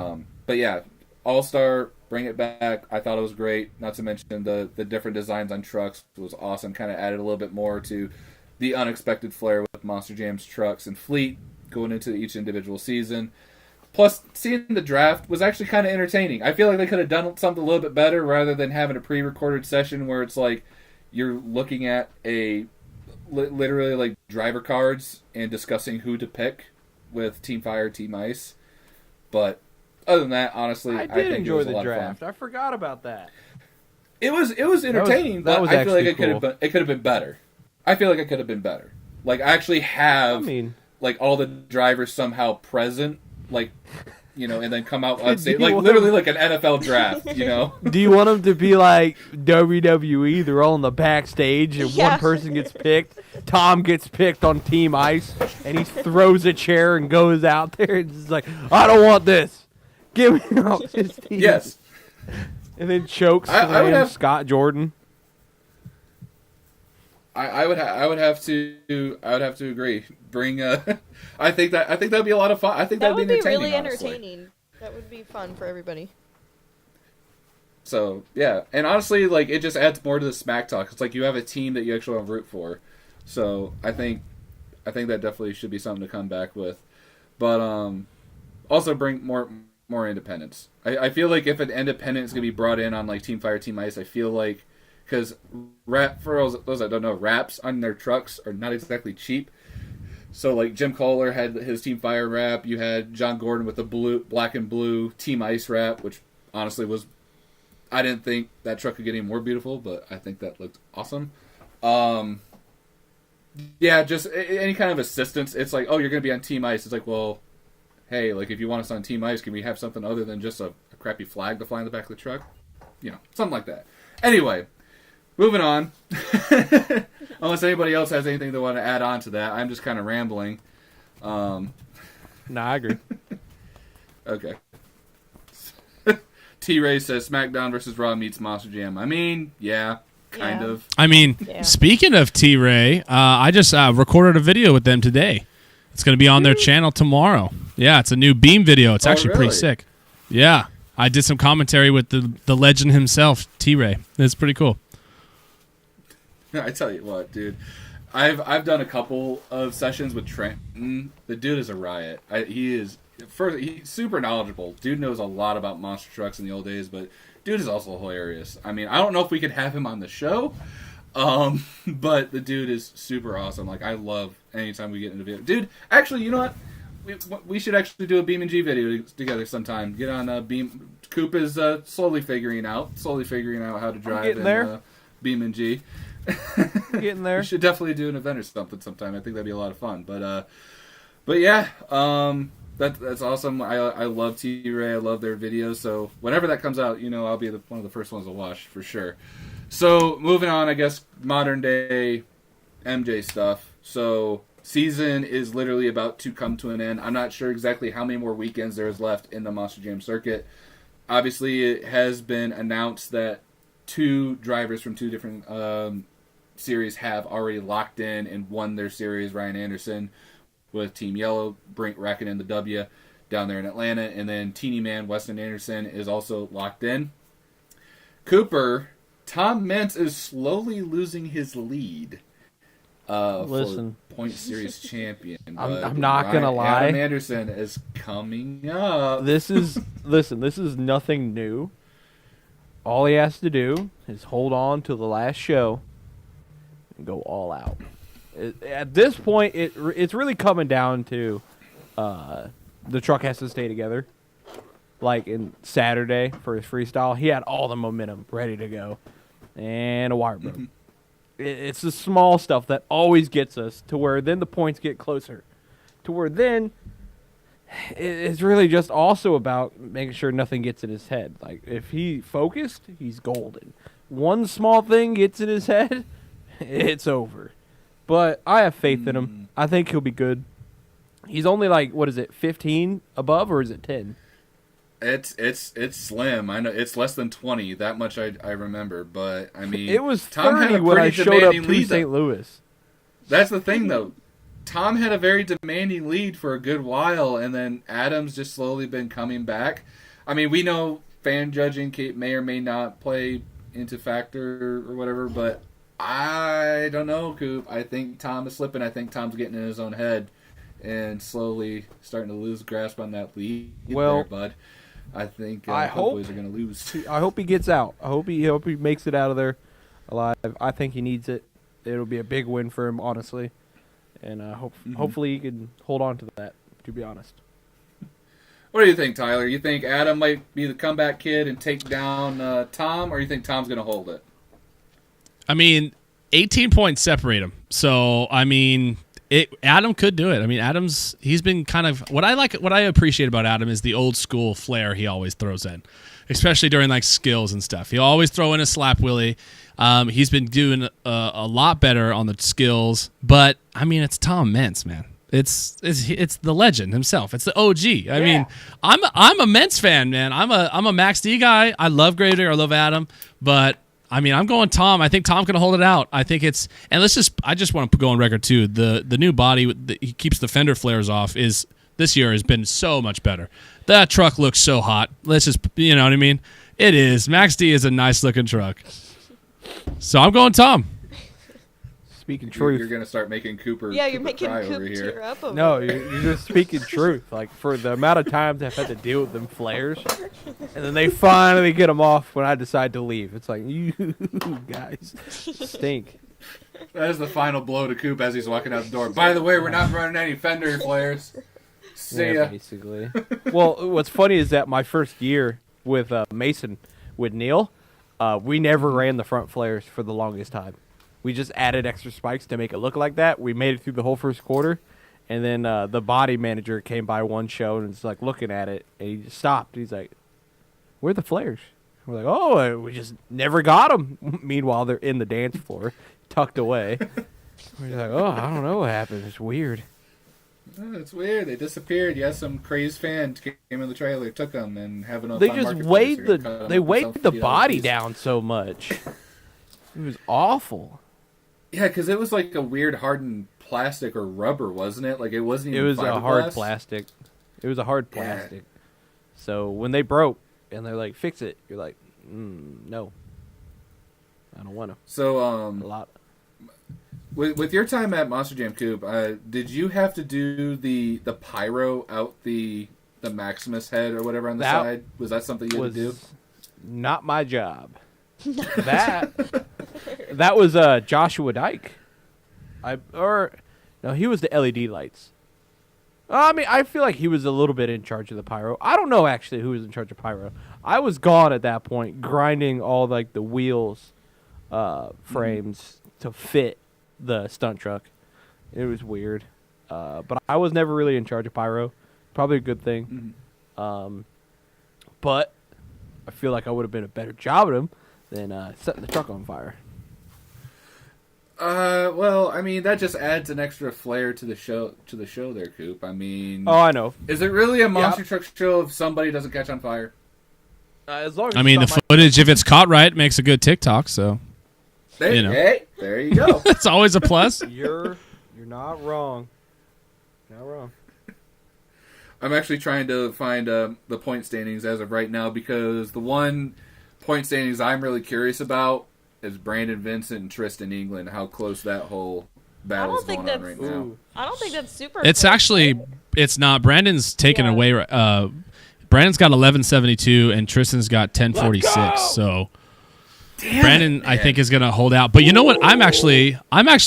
yeah, All Star, bring it back. I thought it was great. Not to mention the different designs on trucks was awesome. Kind of added a little bit more to the unexpected flair with Monster Jam's trucks and fleet going into each individual season. Plus, seeing the draft was actually kind of entertaining. I feel like they could have done something a little bit better rather than having a pre-recorded session where it's like you're looking at literally like driver cards and discussing who to pick with Team Fire, Team Ice. But other than that, honestly, I did think enjoy it was a the lot draft. of fun. I forgot about that. It was entertaining, that but was I feel like actually it could have been better. I feel like it could have been better. Like I actually have like all the drivers somehow present, like and then come out on stage, like literally like an NFL draft. Do you want them to be like WWE? They're all in the backstage, and one person gets picked. Tom gets picked on Team Ice, and he throws a chair and goes out there and just like, I don't want this. Give me all his team. Yes. And then chokes Scott Jordan. I would have to agree. Bring I think that'd be a lot of fun. I think that would be entertaining, really honestly. entertaining. That would be fun for everybody. So yeah, and honestly, like it just adds more to the smack talk. It's like you have a team that you actually want to root for. So I think that definitely should be something to come back with. But also bring more independence. I feel like if an independent is gonna be brought in on like Team Fire, Team Ice, I feel like because for those that don't know, wraps on their trucks are not exactly cheap. So like Jim Kohler had his Team Fire wrap. You had John Gordon with the black and blue Team Ice wrap, which honestly was, I didn't think that truck could get any more beautiful, but I think that looked awesome. Yeah, just any kind of assistance. It's like, oh, you're going to be on Team Ice. It's like, well, hey, like if you want us on Team Ice, can we have something other than just a crappy flag to fly in the back of the truck? Something like that. Anyway, moving on. Unless anybody else has anything they want to add on to that, I'm just kind of rambling. No, I agree. Okay. T-Ray says SmackDown versus Raw meets Monster Jam. I mean, yeah, kind of. I mean, speaking of T-Ray, I just recorded a video with them today. It's going to be on their channel tomorrow. Yeah, it's a new Beam video. It's actually pretty sick. Yeah, I did some commentary with the legend himself, T-Ray. It's pretty cool. I tell you what, dude. I've done a couple of sessions with Trenton. The dude is a riot. He's super knowledgeable. Dude knows a lot about monster trucks in the old days, but dude is also hilarious. I mean, I don't know if we could have him on the show, but the dude is super awesome. Like, I love anytime we get into video. Dude, actually, you know what? We should actually do a Beam and G video together sometime. Get on Beam. Coop is slowly figuring out how to drive in Beam and G. Getting there. We should definitely do an event or something sometime. I think that'd be a lot of fun. But yeah, that's awesome. I love T-Ray. I love their videos. So whenever that comes out, I'll be one of the first ones to watch for sure. So moving on, I guess modern day MJ stuff. So season is literally about to come to an end. I'm not sure exactly how many more weekends there is left in the Monster Jam circuit. Obviously, it has been announced that 2 drivers from 2 different series have already locked in and won their series. Ryan Anderson with Team Yellow, racking in the W down there in Atlanta, and then Teeny Man Weston Anderson is also locked in. Cooper, Tom Meents is slowly losing his lead for Point Series champion. I'm not gonna lie. Adam Anderson is coming up. This is nothing new. All he has to do is hold on to the last show and go all out. At this point, it's really coming down to the truck has to stay together. like in Saturday for his freestyle, he had all the momentum ready to go, and a wire broke. It's the small stuff that always gets us to where then the points get closer, to where then it's really just also about making sure nothing gets in his head. Like, if he focused, he's golden. One small thing gets in his head, it's over. But I have faith in him. I think he'll be good. He's only like, what is it, 15 above, or is it 10? It's slim. I know it's less than 20. That much I remember. But I mean, It was Tom had 30 a when I pretty showed up demanding to lead, St. though. Louis. That's the thing, though. Tom had a very demanding lead for a good while, and then Adam's just slowly been coming back. I mean, we know fan judging may or may not play into factor or whatever, but I don't know, Coop. I think Tom is slipping. I think Tom's getting in his own head and slowly starting to lose grasp on that lead there, bud. I think boys are going to lose. I hope he gets out. I hope he makes it out of there alive. I think he needs it. It'll be a big win for him, honestly. And hopefully he can hold on to that, to be honest. What do you think, Tyler? You think Adam might be the comeback kid and take down Tom, or you think Tom's going to hold it? I mean, 18 points separate him. So, I mean, Adam could do it. I mean, he's been kind of what I appreciate about Adam is the old school flair he always throws in, especially during like skills and stuff. He'll always throw in a slap willy. He's been doing a lot better on the skills, but I mean, it's Tom Mentz, man. It's the legend himself. It's the OG. I mean, I'm a Mentz fan, man. I'm a Max D guy. I love Gravedigger. I love Adam, but I mean, I'm going Tom. I think Tom can hold it out. I think it's, and I just want to go on record too. The new body he keeps the fender flares off this year has been so much better. That truck looks so hot. Let's just, you know what I mean? It is. Max D is a nice looking truck. So I'm going Tom. Speaking truth. You're going to start making Cooper. Yeah, you're Cooper making cry Coop over here. tear up over No, there. you're just speaking truth. Like, for the amount of times I've had to deal with them flares, and then they finally get them off when I decide to leave. It's like, you guys stink. That is the final blow to Coop as he's walking out the door. By the way, we're not running any fender flares. See ya. Basically. Well, what's funny is that my first year with Mason, with Neil, we never ran the front flares for the longest time. We just added extra spikes to make it look like that. We made it through the whole first quarter, and then the body manager came by one show and was like looking at it, and he just stopped. He's like, "Where are the flares?" We're like, "Oh, we just never got them." Meanwhile, they're in the dance floor, tucked away. We're like, "Oh, I don't know what happened. It's weird." Oh, it's weird. They disappeared. Yes, some crazed fan came in the trailer, took them, and have enough. They just weighed the body down so much. It was awful. Yeah, because it was like a weird hardened plastic or rubber, wasn't it? Like it wasn't even. It was fiberglass. a hard plastic. It was a hard plastic. So when they broke and they're like, "Fix it," you're like, "No, I don't want to." So a lot. With your time at Monster Jam Coop, did you have to do the pyro out the Maximus head or whatever on the side? Was that something you had to do? Not my job. That was Joshua Dyke. No, he was the LED lights. I mean, I feel like he was a little bit in charge of the pyro. I don't know actually who was in charge of pyro. I was gone at that point, grinding all like the wheels, frames to fit the stunt truck. It was weird, but I was never really in charge of pyro. Probably a good thing. But I feel like I would have been a better job at him than setting the truck on fire. Well, I mean, that just adds an extra flair to the show there, Coop. I mean, oh, I know. Is it really a monster truck show if somebody doesn't catch on fire? As long as I mean, the footage, if it's caught right, makes a good TikTok. So, Hey, there you go. it's always a plus. You're not wrong. Not wrong. I'm actually trying to find the point standings as of right now because the one point standings I'm really curious about is Brandon Vincent and Tristan England, how close that whole battle's going on right now. I don't think that's super. It's close. actually, it's not. Brandon's taken away. Brandon's got 1172 and Tristan's got 1046. So Brandon, I think, is going to hold out. But you know what? I'm actually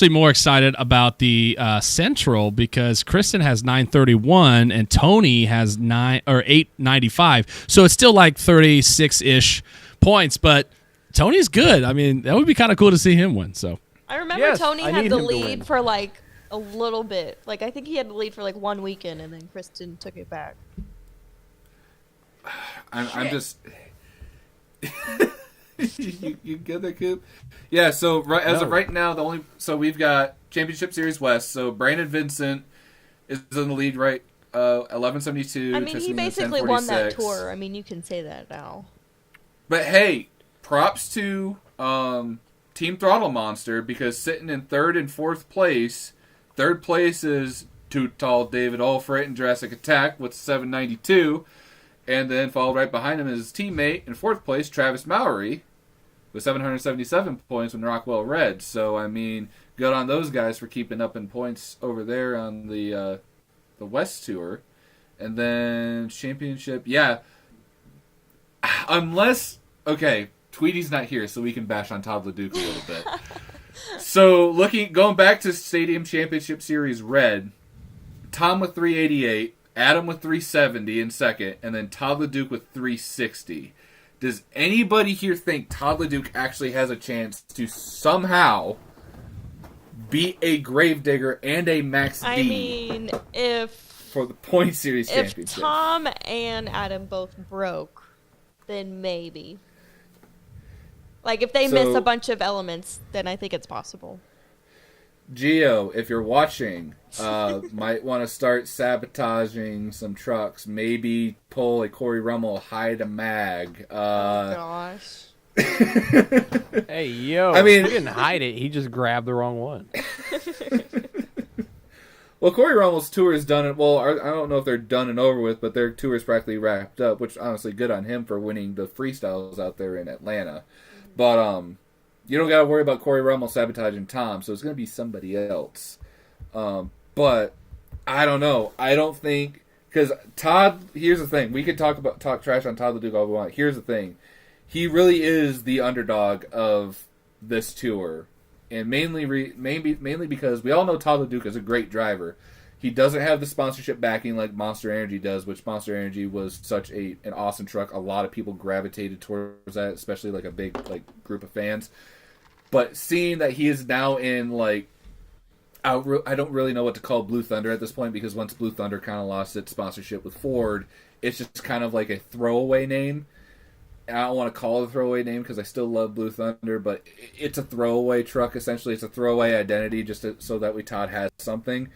more excited about the Central because Kristen has 931 and Tony has 895. So it's still like 36-ish points, but Tony's good. I mean, that would be kind of cool to see him win. So I remember Yes, Tony I had need the him to win. lead for like a little bit. Like I think he had the lead for like one weekend, and then Kristen took it back. I'm just. you get that, Coop? Yeah. So as of right now, we've got Championship Series West. So Brandon Vincent is in the lead, right? 1172. I mean, he basically won that tour. I mean, you can say that now. But hey, props to Team Throttle Monster because sitting in third and fourth place. Third place is Too Tall David Allfright and Jurassic Attack with 792. And then followed right behind him is his teammate in fourth place, Travis Mowry, with 777 points with Rockwell Red. So, I mean, good on those guys for keeping up in points over there on the West Tour. And then Championship, yeah. Unless, okay, Tweety's not here, so we can bash on Todd LeDuc a little bit. So, going back to Stadium Championship Series Red, Tom with 388, Adam with 370 in second, and then Todd LeDuc with 360. Does anybody here think Todd LeDuc actually has a chance to somehow beat a Gravedigger and a Max D? I mean, for the Point Series if Championship? Tom and Adam both broke, then maybe. Like if they miss a bunch of elements, then I think it's possible. Gio, if you're watching, might want to start sabotaging some trucks. Maybe pull a Corey Rummel, hide a mag. Oh gosh. Hey, yo. I mean, he didn't hide it. He just grabbed the wrong one. Well, Corey Rummel's tour is done. Well, I don't know if they're done and over with, but their tour is practically wrapped up, which honestly good on him for winning the freestyles out there in Atlanta. But you don't got to worry about Corey Rummel sabotaging Tom, so it's going to be somebody else. But I don't know. I don't think because Todd. Here's the thing: we could talk trash on Todd LeDuc all we want. Here's the thing: he really is the underdog of this tour, and mainly because we all know Todd LeDuc is a great driver. He doesn't have the sponsorship backing like Monster Energy does, which Monster Energy was such an awesome truck. A lot of people gravitated towards that, especially like a big group of fans. But seeing that he is now in I don't really know what to call Blue Thunder at this point because once Blue Thunder kind of lost its sponsorship with Ford, it's just kind of like a throwaway name. And I don't want to call it a throwaway name because I still love Blue Thunder, but it's a throwaway truck essentially. It's a throwaway identity just so that Todd has something.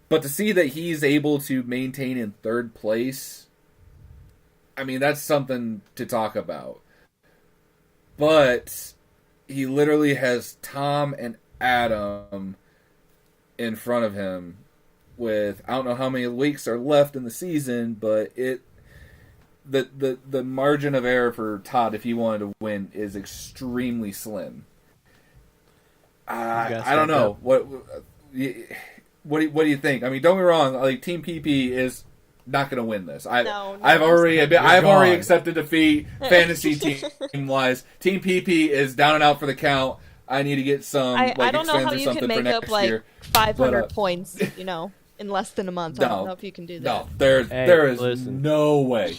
But to see that he's able to maintain in third place, I mean, that's something to talk about. But he literally has Tom and Adam in front of him with, I don't know how many weeks are left in the season, but the margin of error for Todd if he wanted to win is extremely slim. I don't know. What do you think? I mean, don't get me wrong. Team PP is not going to win this. I've already accepted defeat. Fantasy team wise, Team PP is down and out for the count. I need to get some. I don't know how you can make up 500 points. In less than a month. I don't know if you can do that. No, there is no way.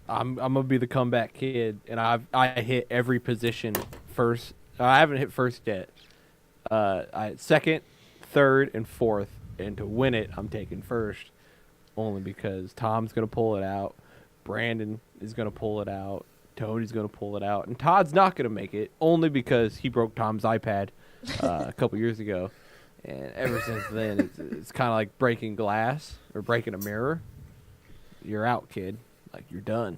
I'm gonna be the comeback kid, and I hit every position first. I haven't hit first yet. I second, third, and fourth, and to win it, I'm taking first, only because Tom's gonna pull it out, Brandon is gonna pull it out, Tony's gonna pull it out, and Todd's not gonna make it, only because he broke Tom's iPad a couple years ago, and ever since then, it's kind of like breaking glass or breaking a mirror. You're out, kid. You're done.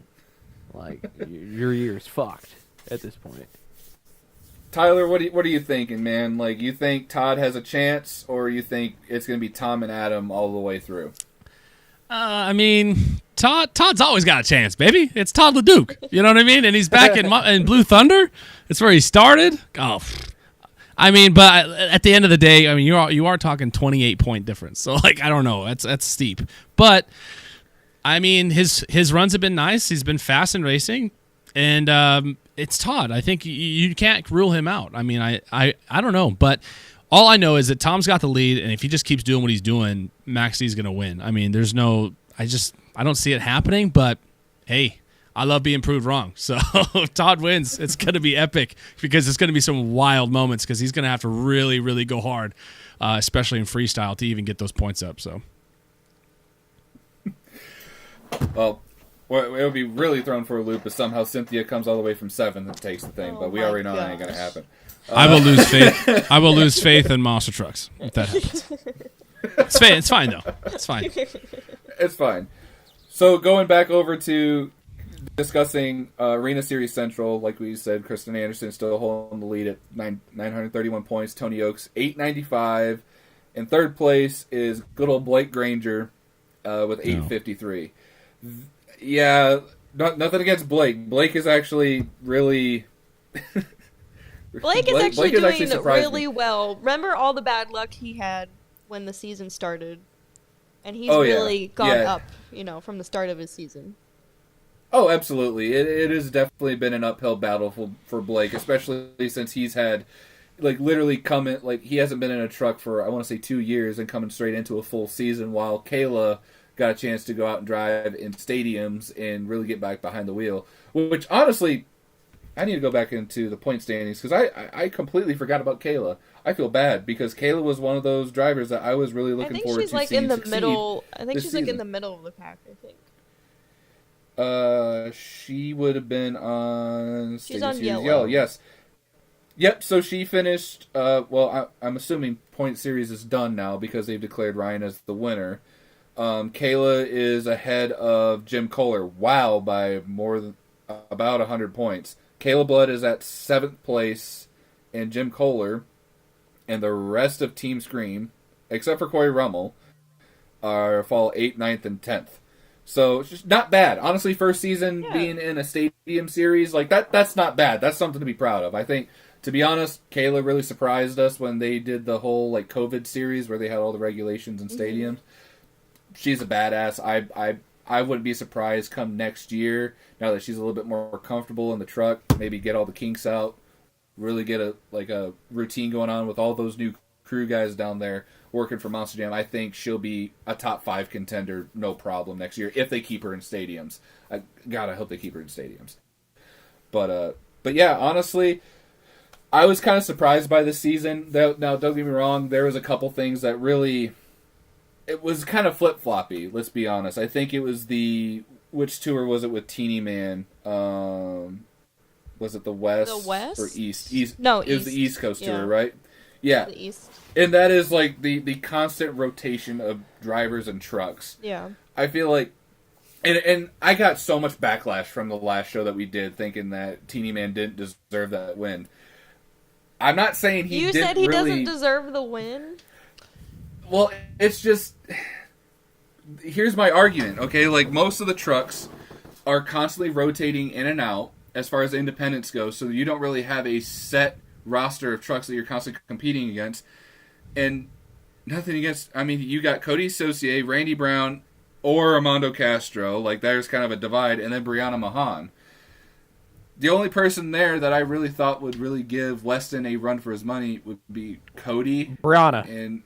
Your year's fucked at this point. Tyler, what are you thinking, man? You think Todd has a chance, or you think it's going to be Tom and Adam all the way through? I mean, Todd's always got a chance, baby. It's Todd LeDuc. You know what I mean? And he's back in Blue Thunder. It's where he started. Oh, I mean, but at the end of the day, I mean, you are talking 28-point difference. So I don't know. That's steep. But I mean, his runs have been nice. He's been fast in racing. And it's Todd. I think you can't rule him out. I mean, I don't know, but all I know is that Tom's got the lead, and if he just keeps doing what he's doing, Max D's going to win. I mean, I don't see it happening, but hey, I love being proved wrong. So if Todd wins, it's going to be epic because it's going to be some wild moments because he's going to have to really, really go hard, especially in freestyle, to even get those points up. So, well, it would be really thrown for a loop if somehow Cynthia comes all the way from 7th and takes the thing. But we already know that ain't going to happen. I will lose faith. I will lose faith in monster trucks if that happens. It's fine though. It's fine. It's fine. So going back over to discussing Arena Series Central, like we said, Kristen Anderson still holding the lead at 931 points. Tony Oaks 895. In third place is good old Blake Granger with 853. Yeah, nothing against Blake. Blake is actually really. Blake is actually doing really me. well. Remember all the bad luck he had when the season started, and he's really gone up, from the start of his season. Oh, absolutely. It has definitely been an uphill battle for Blake, especially since he's had, literally he hasn't been in a truck for, I want to say 2 years and coming straight into a full season, while Kayla got a chance to go out and drive in stadiums and really get back behind the wheel, which honestly, I need to go back into the point standings because I completely forgot about Kayla. I feel bad because Kayla was one of those drivers that I was really looking forward to seeing succeed. I think she's in the middle of the pack, I think. She would have been on. She's on yellow. Yes. Yep. So she finished. I'm assuming point series is done now because they've declared Ryan as the winner. Kayla is ahead of Jim Kohler. Wow, by more than about 100 points. Kayla Blood is at 7th place, and Jim Kohler, and the rest of Team Scream, except for Corey Rummel, fall 8th, 9th, and 10th. So it's just not bad. Honestly, first season being in a stadium series, that's not bad. That's something to be proud of. I think, to be honest, Kayla really surprised us when they did the whole COVID series where they had all the regulations in stadiums. She's a badass. I wouldn't be surprised come next year, now that she's a little bit more comfortable in the truck, maybe get all the kinks out, really get a routine going on with all those new crew guys down there working for Monster Jam. I think she'll be a top 5 contender, no problem, next year if they keep her in stadiums. I hope they keep her in stadiums. But yeah, honestly, I was kind of surprised by this season. Now, don't get me wrong, there was a couple things that really, it was kind of flip-floppy, let's be honest. I think it was which tour was it with Teeny Man? Was it the West? The West? Or East? No, It was the East Coast tour, right? Yeah. The East. And that is the constant rotation of drivers and trucks. Yeah. I feel like, and I got so much backlash from the last show that we did, thinking that Teeny Man didn't deserve that win. I'm not saying he didn't. You said he doesn't deserve the win? Well, it's just, here's my argument, okay? Most of the trucks are constantly rotating in and out as far as independents go, so you don't really have a set roster of trucks that you're constantly competing against. And nothing against, you got Cody Saucier, Randy Brown, or Armando Castro. There's kind of a divide, and then Brianna Mahan. The only person there that I really thought would really give Weston a run for his money would be Cody. Brianna. And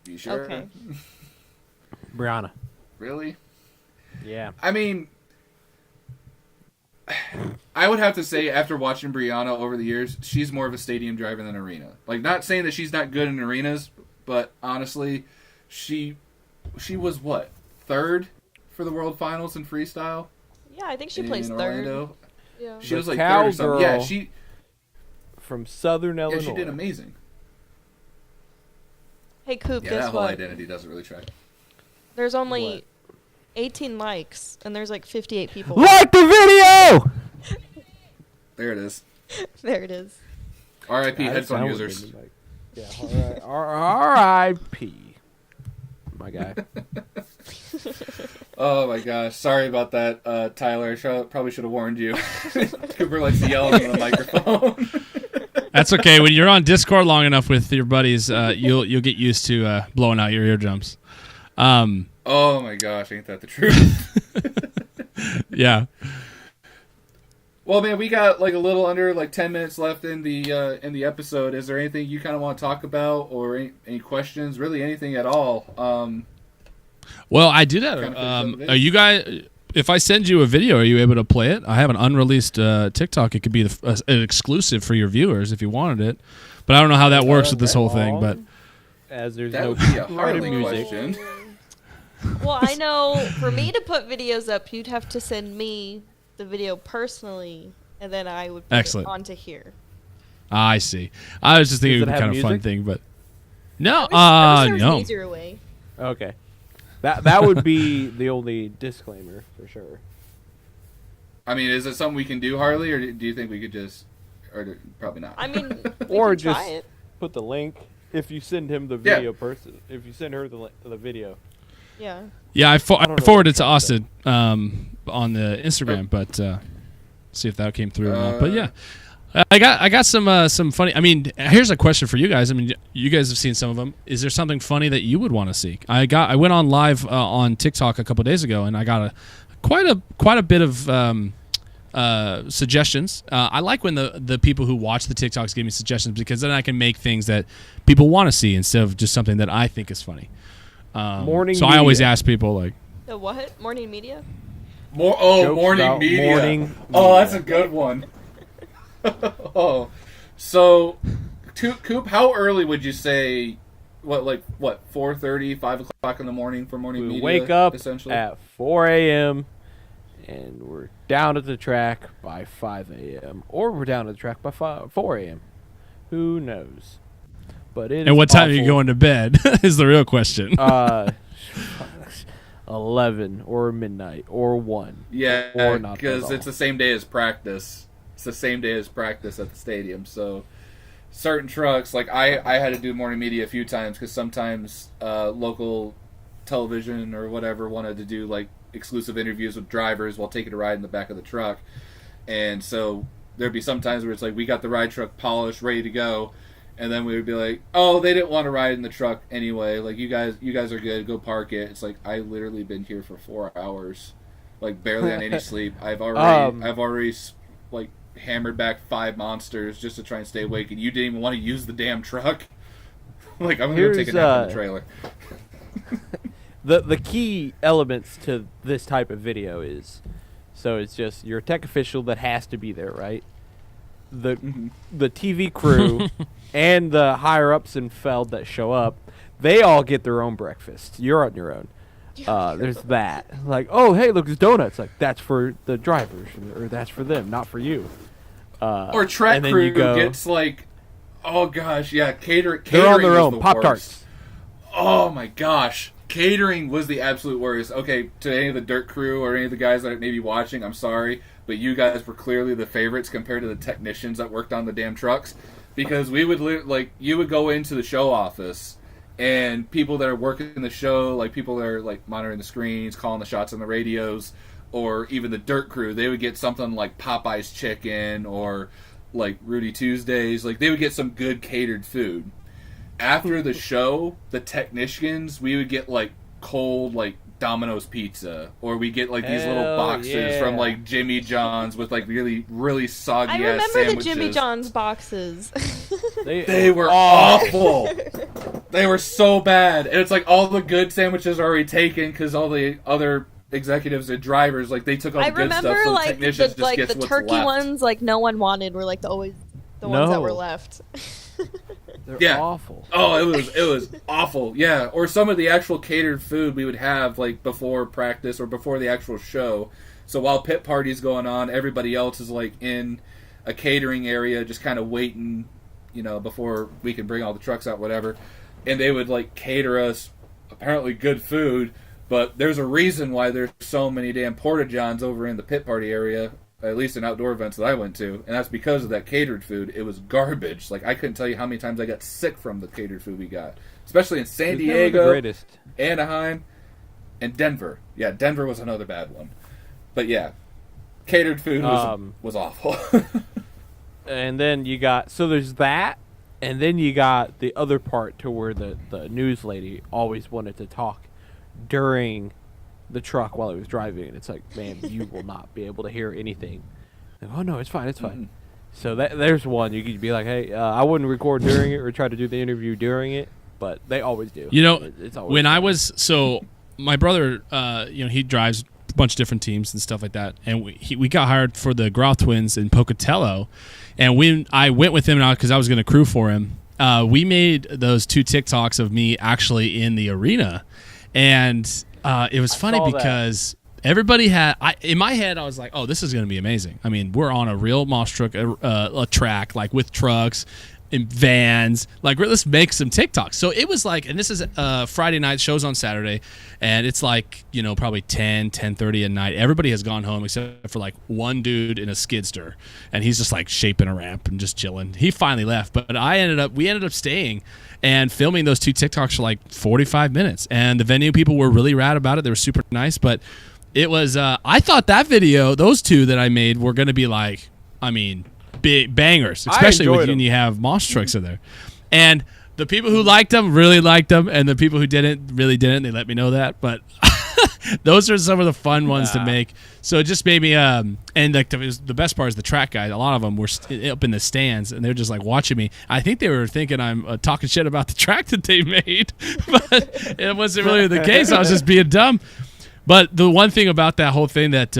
you sure? Okay. Brianna. Really? Yeah. I would have to say, after watching Brianna over the years, she's more of a stadium driver than arena. Not saying that she's not good in arenas, but honestly, she was what, 3rd for the World Finals in freestyle? Yeah, I think she placed Orlando. 3rd. Yeah. She was 3rd or something. Cowgirl. Yeah, she From Southern Illinois. she did amazing. Hey, Coop, Yeah, guess that whole what? identity doesn't really track. There's only 18 likes, and there's 58 people. Like the video! There it is. There it is. R.I.P. That headphone sound users. would be Yeah, R.I.P. My guy. Oh my gosh, sorry about that, Tyler. Probably should have warned you. Cooper likes to yell into the microphone. That's okay. When you're on Discord long enough with your buddies, you'll get used to blowing out your eardrums. Oh my gosh, ain't that the truth? Yeah. Well, man, we got like a little under like 10 minutes left in the episode. Is there anything you kind of want to talk about, or any questions? Really, anything at all? Well, I do that. Are you guys? If I send you a video, are you able to play it? I have an unreleased TikTok. It could be an exclusive for your viewers if you wanted it. But I don't know how that works with this whole thing. But as there's that no would be a copyrighted Harley music. question. Well, I know for me to put videos up, you'd have to send me the video personally, and then I would put Excellent. it onto here. I see. I was just thinking it Does would it be have kind of fun music? thing, but no, I wish there was no. an easier way. Okay. That would be the only disclaimer for sure. I mean, is it something we can do, Harley, or do you think we could just, or probably not? I mean, we Or can just try it. put the link if you send him the Yeah. video person. If you send her the video. Yeah. Yeah, I don't know forwarded it what to to Austin on the Instagram, but see if that came through or not. But yeah, I got some funny. I mean, here's a question for you guys. I mean, you guys have seen some of them. Is there something funny that you would want to see? I went on live on TikTok a couple days ago, and I got quite a bit of suggestions. I like when the people who watch the TikToks give me suggestions, because then I can make things that people want to see instead of just something that I think is funny. Morning So I always media. ask people like, The what? Morning media? Jokes Morning about media. morning Oh, that's a media. good one. Oh, so, Coop, how early would you say? What 4:30, 5 o'clock in the morning for morning We media? wake up essentially. at 4 a.m. and we're down at the track by 5 a.m. Or we're down at the track by 4 a.m. Who knows? But it and is what time are you awful. going to bed? Is the real question. 11 or midnight or 1. Yeah, Or not because at all. it's the same day as practice. It's the same day as practice at the stadium. So certain trucks, like I had to do morning media a few times because sometimes local television or whatever wanted to do like exclusive interviews with drivers while taking a ride in the back of the truck. And so there'd be some times where it's like we got the ride truck polished, ready to go. And then we would be like, "Oh, they didn't want to ride in the truck anyway. Like you guys are good. Go park it." It's like I literally been here for 4 hours, like barely on any sleep. I've already like hammered back 5 monsters just to try and stay awake, and you didn't even want to use the damn truck. Like I'm gonna take a nap in the trailer. The key elements to this type of video is, so it's just your tech official that has to be there, right? The TV crew and the higher ups in Feld that show up, they all get their own breakfast. You're on your own. There's that. Like, oh hey, look, there's donuts. Like that's for the drivers, or that's for them, not for you. Or track and then crew you go, gets like, oh gosh, yeah, catering. they're on their is own. the Pop worst. Tarts. Oh my gosh. Catering was the absolute worst. Okay, to any of the dirt crew or any of the guys that may be watching, I'm sorry, but you guys were clearly the favorites compared to the technicians that worked on the damn trucks. Because we would, you would go into the show office, and people that are working the show, like people that are, like, monitoring the screens, calling the shots on the radios, or even the dirt crew, they would get something like Popeye's chicken or, like, Rudy Tuesdays. Like, they would get some good catered food. After the show, the technicians, we would get like cold like Domino's pizza, or we get like these little Hell boxes from yeah. like Jimmy John's with like really soggy I ass remember sandwiches. the Jimmy John's boxes. They were awful. They were so bad, and it's like all the good sandwiches are already taken because all the other executives and drivers like they took all I the good stuff, remember so the like technicians the just gets the what's turkey left. ones like no one wanted were like the ones that were No. left. They're Yeah. awful. Oh, it was awful. Yeah, or some of the actual catered food we would have like before practice or before the actual show. So while pit party's going on, everybody else is like in a catering area, just kind of waiting, before we can bring all the trucks out, whatever. And they would like cater us apparently good food, but there's a reason why there's so many damn porta johns over in the pit party area. At least in outdoor events that I went to, and that's because of that catered food. It was garbage. Like I couldn't tell you how many times I got sick from the catered food we got, especially in San It's never the Diego, greatest. Anaheim, and Denver. Yeah, Denver was another bad one. But yeah, catered food was awful. And then you got, so there's that, and then you got the other part to where the news lady always wanted to talk during the truck while he was driving, and it's like, man, you will not be able to hear anything. Like, oh no, it's fine, it's fine. Mm-hmm. So there's one you could be like, hey, I wouldn't record during it or try to do the interview during it, but they always do. You know, it's always when fun. I was my brother, he drives a bunch of different teams and stuff like that, and we got hired for the Groth Twins in Pocatello, and when I went with him because I was going to crew for him, we made those 2 TikToks of me actually in the arena, and it was funny because everybody had in my head I was like, oh, this is going to be amazing. I mean, we're on a real monster truck, a track, like with trucks in vans, like let's make some TikToks. So it was like, and this is Friday night, shows on Saturday, and it's like, probably 10:30 at night. Everybody has gone home except for like one dude in a skidster, and he's just like shaping a ramp and just chilling. He finally left, but we ended up staying and filming those 2 TikToks for like 45 minutes, and the venue people were really rad about it. They were super nice, but it was I thought that video, those 2 that I made, were going to be like, I mean, big bangers, especially when you have monster trucks in there. And the people who liked them really liked them, and the people who didn't really didn't. They let me know that, but those are some of the fun ones to make. So it just made me and like the best part is the track guys. A lot of them were up in the stands, and they're just like watching me. I think they were thinking I'm talking shit about the track that they made, but it wasn't really the case. I was just being dumb. But the one thing about that whole thing that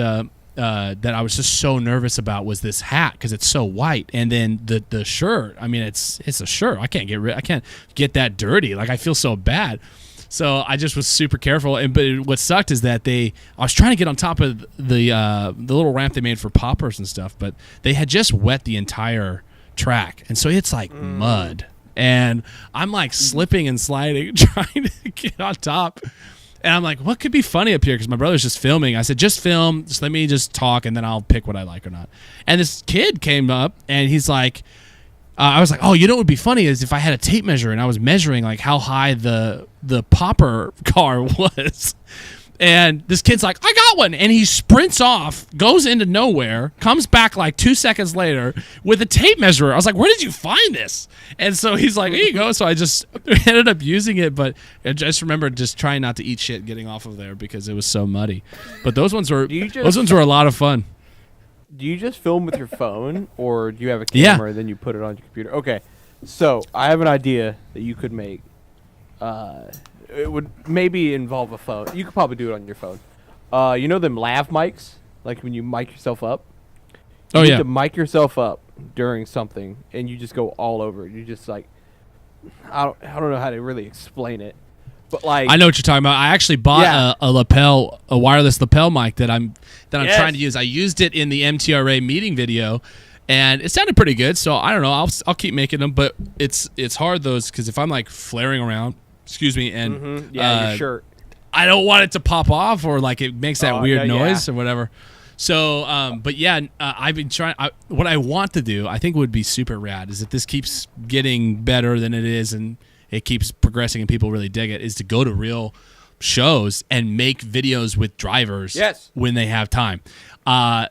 I was just so nervous about was this hat, because it's so white, and then the shirt. I mean, it's a shirt. I can't get that dirty. Like, I feel so bad. So I just was super careful. But what sucked is that I was trying to get on top of the little ramp they made for poppers and stuff, but they had just wet the entire track, and so it's like mud, and I'm like slipping and sliding, trying to get on top. And I'm like, what could be funny up here? Because my brother's just filming. I said, just film. Just let me just talk, and then I'll pick what I like or not. And this kid came up, and he's like, I was like, oh, what would be funny is if I had a tape measure, and I was measuring like how high the popper car was. And this kid's like, I got one. And he sprints off, goes into nowhere, comes back like 2 seconds later with a tape measure. I was like, where did you find this? And so he's like, here you go. So I just ended up using it. But I just remember just trying not to eat shit getting off of there because it was so muddy. But those ones were a lot of fun. Do you just film with your phone, or do you have a camera and then you put it on your computer? Okay. So I have an idea that you could make. It would maybe involve a phone. You could probably do it on your phone. You know them lav mics? Like when you mic yourself up? You need to mic yourself up during something, and you just go all over it. You just like, I don't know how to really explain it. But like, I know what you're talking about. I actually bought a wireless lapel mic that I'm trying to use. I used it in the MTRA meeting video, and it sounded pretty good. So I don't know. I'll keep making them, but it's hard because if I'm like flaring around, and your shirt, I don't want it to pop off or like it makes that weird noise or whatever. So, I've been trying. What I want to do, I think would be super rad, is if this keeps getting better than it is and it keeps progressing and people really dig it, is to go to real shows and make videos with drivers when they have time. I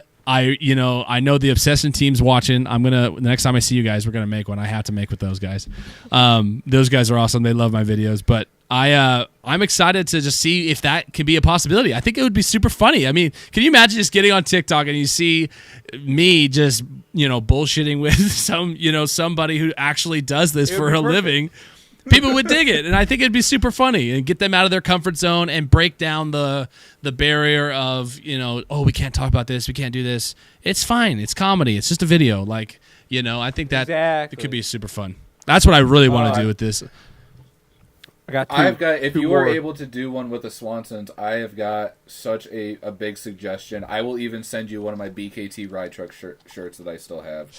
know the Obsession team's watching. The next time I see you guys, we're gonna make one. I have to make with those guys. Those guys are awesome. They love my videos, but I'm excited to just see if that can be a possibility. I think it would be super funny. I mean, can you imagine just getting on TikTok and you see me just, bullshitting with somebody who actually does this for a living? People would dig it, and I think it'd be super funny and get them out of their comfort zone and break down the barrier of, we can't talk about this, we can't do this. It's fine. It's comedy. It's just a video. Like, I think that it could be super fun. That's what I really want to do with this. If you are able to do one with the Swansons, I have got such a big suggestion. I will even send you one of my BKT ride truck shirts that I still have.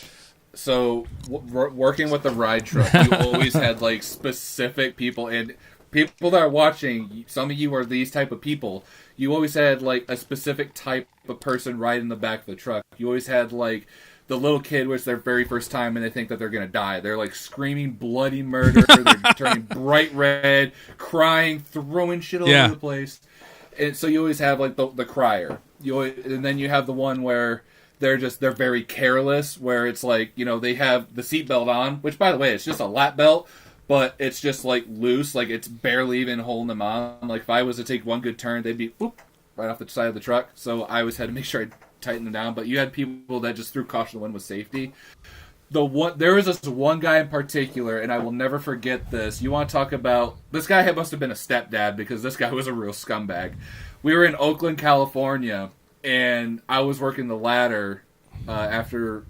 So, working with the ride truck, you always had like specific people, and people that are watching, some of you are these type of people. You always had like a specific type of person riding the back of the truck. You always had like the little kid, which their very first time, and they think that they're gonna die. They're like screaming bloody murder. They're turning bright red, crying, throwing shit all over the place. And so you always have like the crier. And then you have the one where they're very careless, where it's like, they have the seatbelt on, which, by the way, it's just a lap belt, but it's just like loose, like it's barely even holding them on. Like if I was to take one good turn, they'd be right off the side of the truck. So I always had to make sure I tightened them down. But you had people that just threw caution to the wind with safety. There was this one guy in particular, and I will never forget this. You want to talk about... This guy must have been a stepdad, because this guy was a real scumbag. We were in Oakland, California, and I was working the ladder after,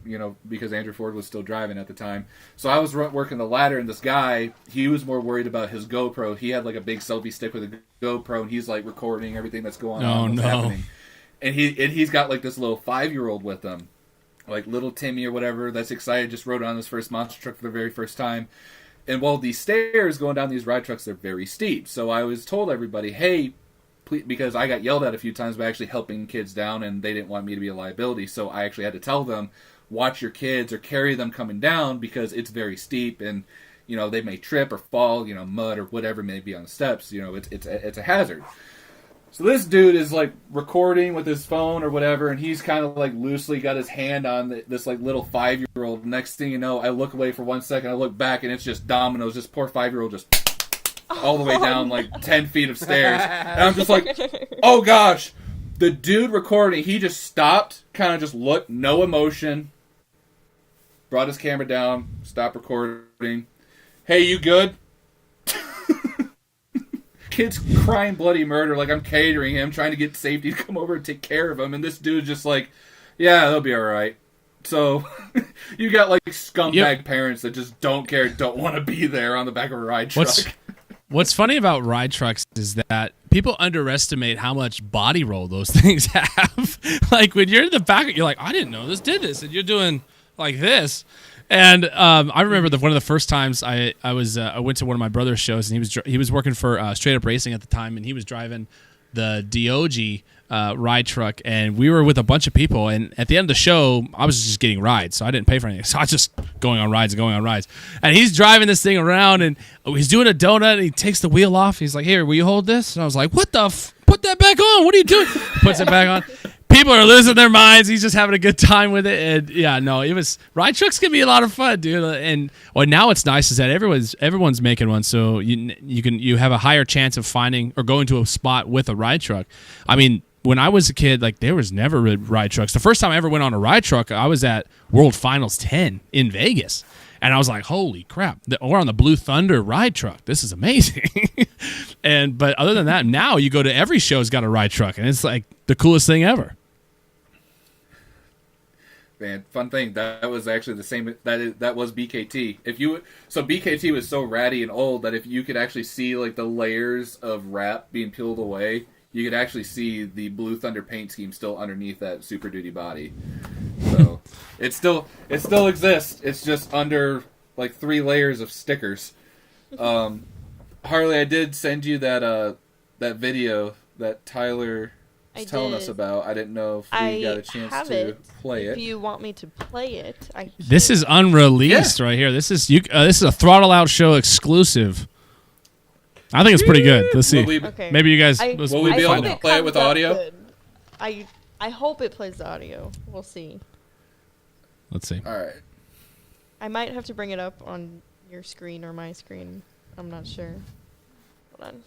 because Andrew Ford was still driving at the time. So I was working the ladder, and this guy, he was more worried about his GoPro. He had like a big selfie stick with a GoPro, and he's like recording everything that's going on. What's happening. And he's got like this little 5-year-old with him. Like little Timmy or whatever, that's excited, just rode on his first monster truck for the very first time. And while these stairs going down these ride trucks, they're very steep. So I was told everybody, hey, please, because I got yelled at a few times by actually helping kids down, and they didn't want me to be a liability. So I actually had to tell them, watch your kids or carry them coming down, because it's very steep, and they may trip or fall, mud or whatever may be on the steps. It's a hazard. So this dude is like recording with his phone or whatever, and he's kind of like loosely got his hand on this like little 5-year-old. Next thing you know, I look away for 1 second, I look back, and it's just dominoes. This poor 5-year-old just all the way down like 10 feet of stairs. And I'm just like, oh gosh. The dude recording, he just stopped, kind of just looked, no emotion, brought his camera down, stopped recording. Hey, you good? Kid's crying bloody murder, like I'm catering him, trying to get safety to come over and take care of him, and this dude's just like, yeah, they'll be alright. So, you got like scumbag parents that just don't care, don't want to be there on the back of a ride truck. What's funny about ride trucks is that people underestimate how much body roll those things have. Like when you're in the back, you're like, I didn't know this did this, and you're doing like this. And I remember one of the first times I went to one of my brother's shows, and he was working for Straight Up Racing at the time, and he was driving the DOG ride truck, and we were with a bunch of people. And at the end of the show, I was just getting rides, so I didn't pay for anything. So I was just going on rides. And he's driving this thing around, and he's doing a donut, and he takes the wheel off. He's like, "Here, will you hold this?" And I was like, "What the? Put that back on! What are you doing?" Puts it back on. People are losing their minds. He's just having a good time with it, and ride trucks can be a lot of fun, dude. And now what's nice is that everyone's making one, so you have a higher chance of finding or going to a spot with a ride truck. I mean, when I was a kid, like there was never ride trucks. The first time I ever went on a ride truck, I was at World Finals 10 in Vegas, and I was like, holy crap, we're on the Blue Thunder ride truck. This is amazing. But other than that, now you go to every show's got a ride truck, and it's like the coolest thing ever. Man, fun thing, that was actually the same, that was BKT. So BKT was so ratty and old that if you could actually see like the layers of wrap being peeled away, you could actually see the Blue Thunder paint scheme still underneath that Super Duty body. So it still exists. It's just under like 3 layers of stickers. Harley, I did send you that video that Tyler was telling us about. I didn't know if we got a chance to play it. If you want me to play it, This is unreleased right here. This is a Throttle Out Show exclusive. I think it's pretty good. Let's see. Okay. Maybe you guys will we be able to play it with audio? Good. I hope it plays the audio. We'll see. Let's see. All right. I might have to bring it up on your screen or my screen. I'm not sure. Hold on.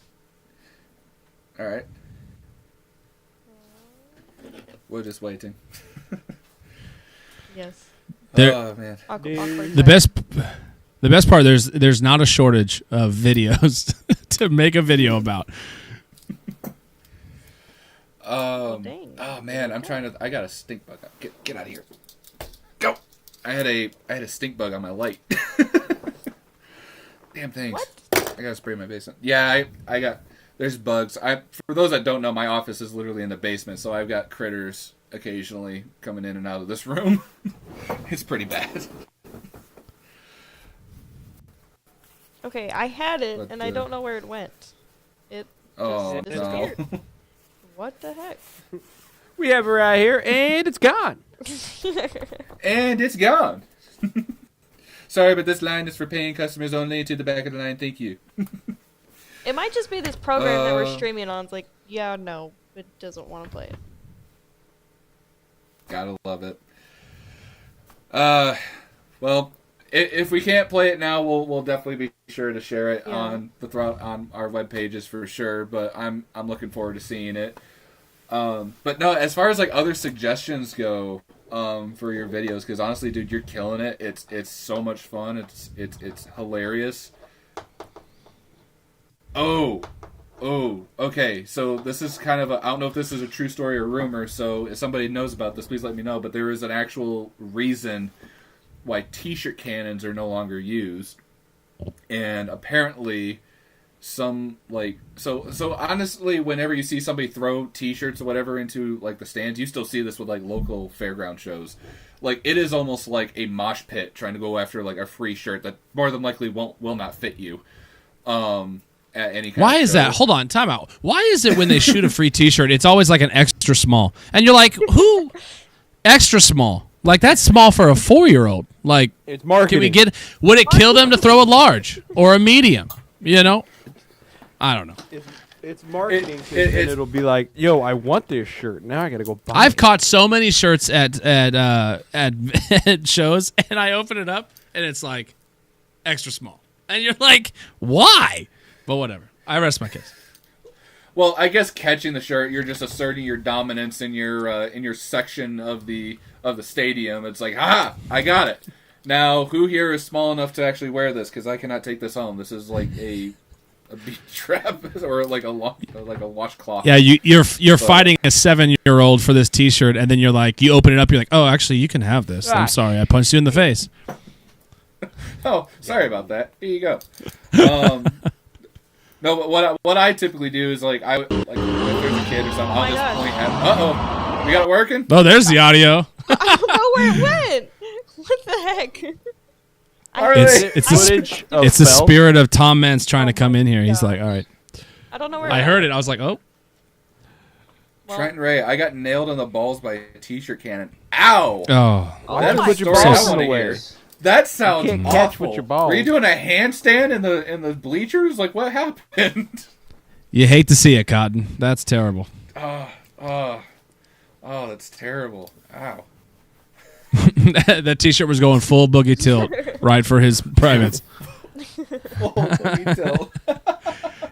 All right. We're just waiting. Yes. Oh man. The best part, there's not a shortage of videos to make a video about. Dang. Oh man, I got a stink bug. Get out of here. Go. I had a stink bug on my light. Damn things. What? I gotta spray my basement. Yeah, I got. There's bugs. For those that don't know, my office is literally in the basement, so I've got critters occasionally coming in and out of this room. It's pretty bad. Okay, I had it, and I don't know where it went. It just disappeared. No. What the heck? We have it right here, and it's gone. And it's gone. Sorry, but this line is for paying customers only. To the back of the line, thank you. It might just be this program that we're streaming on. It's like, yeah, no, it doesn't want to play it. Gotta love it. Well, if we can't play it now, we'll definitely be sure to share it on our web pages for sure. But I'm looking forward to seeing it. But no, as far as like other suggestions go, for your videos, because honestly, dude, you're killing it. It's so much fun. It's hilarious. Oh, okay. So this is kind of I don't know if this is a true story or rumor. So if somebody knows about this, please let me know. But there is an actual reason why T-shirt cannons are no longer used, and apparently. Some like so honestly, whenever you see somebody throw T-shirts or whatever into like the stands, you still see this with like local fairground shows. Like it is almost like a mosh pit trying to go after like a free shirt that more than likely will not fit you. At any kind Why of is show. that? Hold on, time out. Why is it when they shoot a free T-shirt, it's always like an extra small, and you're like, who? Extra small? Like that's small for a 4-year-old. Like It's marketing. Can we get? Would it kill them to throw a large or a medium? You know. I don't know. It's marketing, It- and it'll be like, "Yo, I want this shirt. Now I gotta go buy I've it." caught so many shirts at shows, and I open it up, and it's like extra small, and you're like, why? But whatever. I rest my case. Well, I guess catching the shirt, you're just asserting your dominance in your section of the stadium. It's like, ha! I got it. Now, who here is small enough to actually wear this? Because I cannot take this home. This is like a beach trap or like a washcloth. Yeah, you're fighting a 7-year-old for this T-shirt, and then you're like, you open it up, you're like, oh, actually, you can have this. I'm sorry, I punched you in the face. Oh, sorry about that. Here you go. No, but what I typically do is like if there's a kid or something, I'll just gosh. point at. We got it working. Oh, there's the audio. I don't know where it went. What the heck? It's footage of it's the Bell? spirit of Tom Mans trying to come in here. He's like, all right. I don't know where. I heard it. I was like, oh. Well, Trenton Ray, I got nailed in the balls by a T-shirt cannon. Ow! Oh. Oh That is my a Put your story God. I balls in wanna the way. hear. That sounds can't awful. catch with your balls. Were you doing a handstand in the bleachers? Like what happened? You hate to see it, Cotton. That's terrible. Oh, that's terrible. Ow. That T-shirt was going full boogie tilt right for his privates.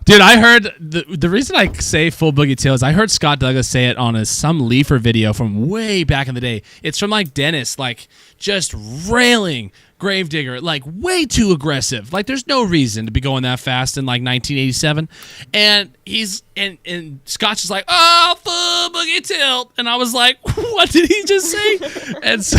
Dude, I heard the reason I say full boogie tail is I heard Scott Douglas say it on some Leafer video from way back in the day. It's from like Dennis, like just railing Gravedigger, like way too aggressive. Like there's no reason to be going that fast in like 1987. And he's and Scott's just like, oh, full boogie tilt. And I was like, what did he just say? And so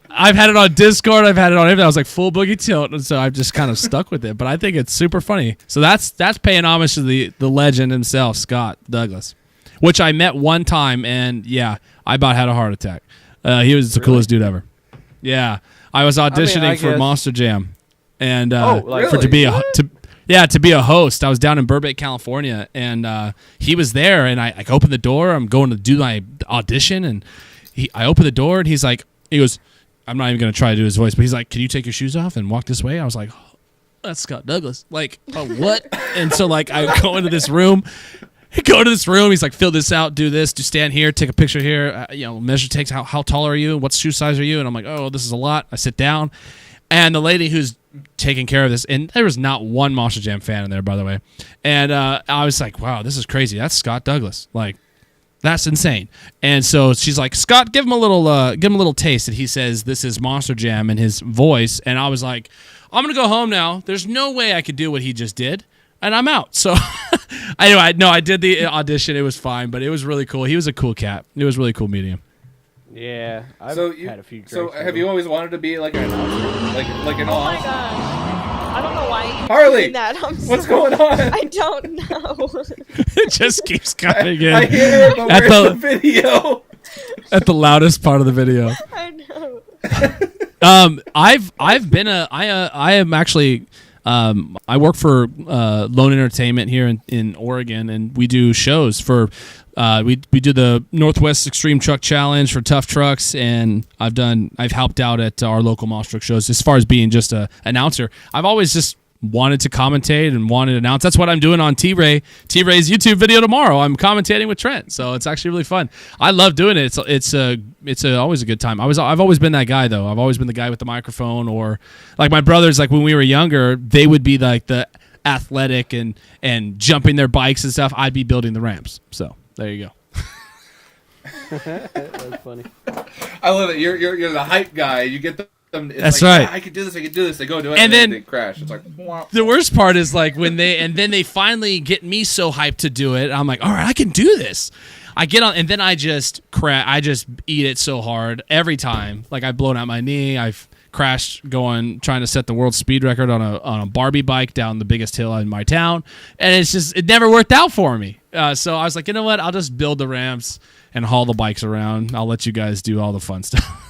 I've had it on Discord, I've had it on everything. I was like, full boogie tilt. And so I've just kind of stuck with it. But I think it's super funny. So that's paying homage to the legend himself, Scott Douglas, which I met one time, and yeah, I about had a heart attack. He was the coolest dude ever. Yeah. I was auditioning I for guess- Monster Jam, and like- for to be a host. I was down in Burbank, California, and he was there. And I opened the door. I'm going to do my audition, and I opened the door, and he goes, I'm not even going to try to do his voice, but he's like, can you take your shoes off and walk this way? I was like, oh, that's Scott Douglas. Like, oh, what? And so like I go into this room. He's like, fill this out, do this, stand here, take a picture here, measure takes, how tall are you, what shoe size are you? And I'm like, oh, this is a lot. I sit down, and the lady who's taking care of this, and there was not one Monster Jam fan in there, by the way, and I was like, wow, this is crazy. That's Scott Douglas. Like, that's insane. And so she's like, Scott, give him a little taste. And he says, this is Monster Jam in his voice. And I was like, I'm going to go home now. There's no way I could do what he just did. And I'm out. So anyway, I did the audition. It was fine, but it was really cool. He was a cool cat. It was really cool meeting him. Yeah, I've had a few drinks. So have you always wanted to be like an announcer? Like an Oh my honesty? gosh. I don't know why you keep Harley, saying that. I'm what's sorry. going on? I don't know. It just keeps coming in I hear it, but At where's the- the video? at the loudest part of the video. I know. I am actually I work for Lone Entertainment here in Oregon, and we do shows for we do the Northwest Extreme Truck Challenge for tough trucks, and I've helped out at our local monster truck shows. As far as being just a announcer, I've always just wanted to commentate and wanted to announce. That's what I'm doing on T-Ray's YouTube video tomorrow. I'm commentating with Trent, so it's actually really fun. I love doing it. It's always a good time. I've always been that guy though. I've always been the guy with the microphone, or like my brothers. Like when we were younger, they would be like the athletic and jumping their bikes and stuff. I'd be building the ramps. So there you go. That's funny. I love it. You're the hype guy. You get them. That's like, right. Yeah, I can do this. I can do this. They go do it, And then they crash. It's like the worst part is like when they finally get me so hyped to do it. I'm like, all right, I can do this. I get on, and then I just eat it so hard every time. Like I've blown out my knee. I've crashed trying to set the world speed record on a Barbie bike down the biggest hill in my town, and it never worked out for me. So I was like, you know what? I'll just build the ramps and haul the bikes around. I'll let you guys do all the fun stuff.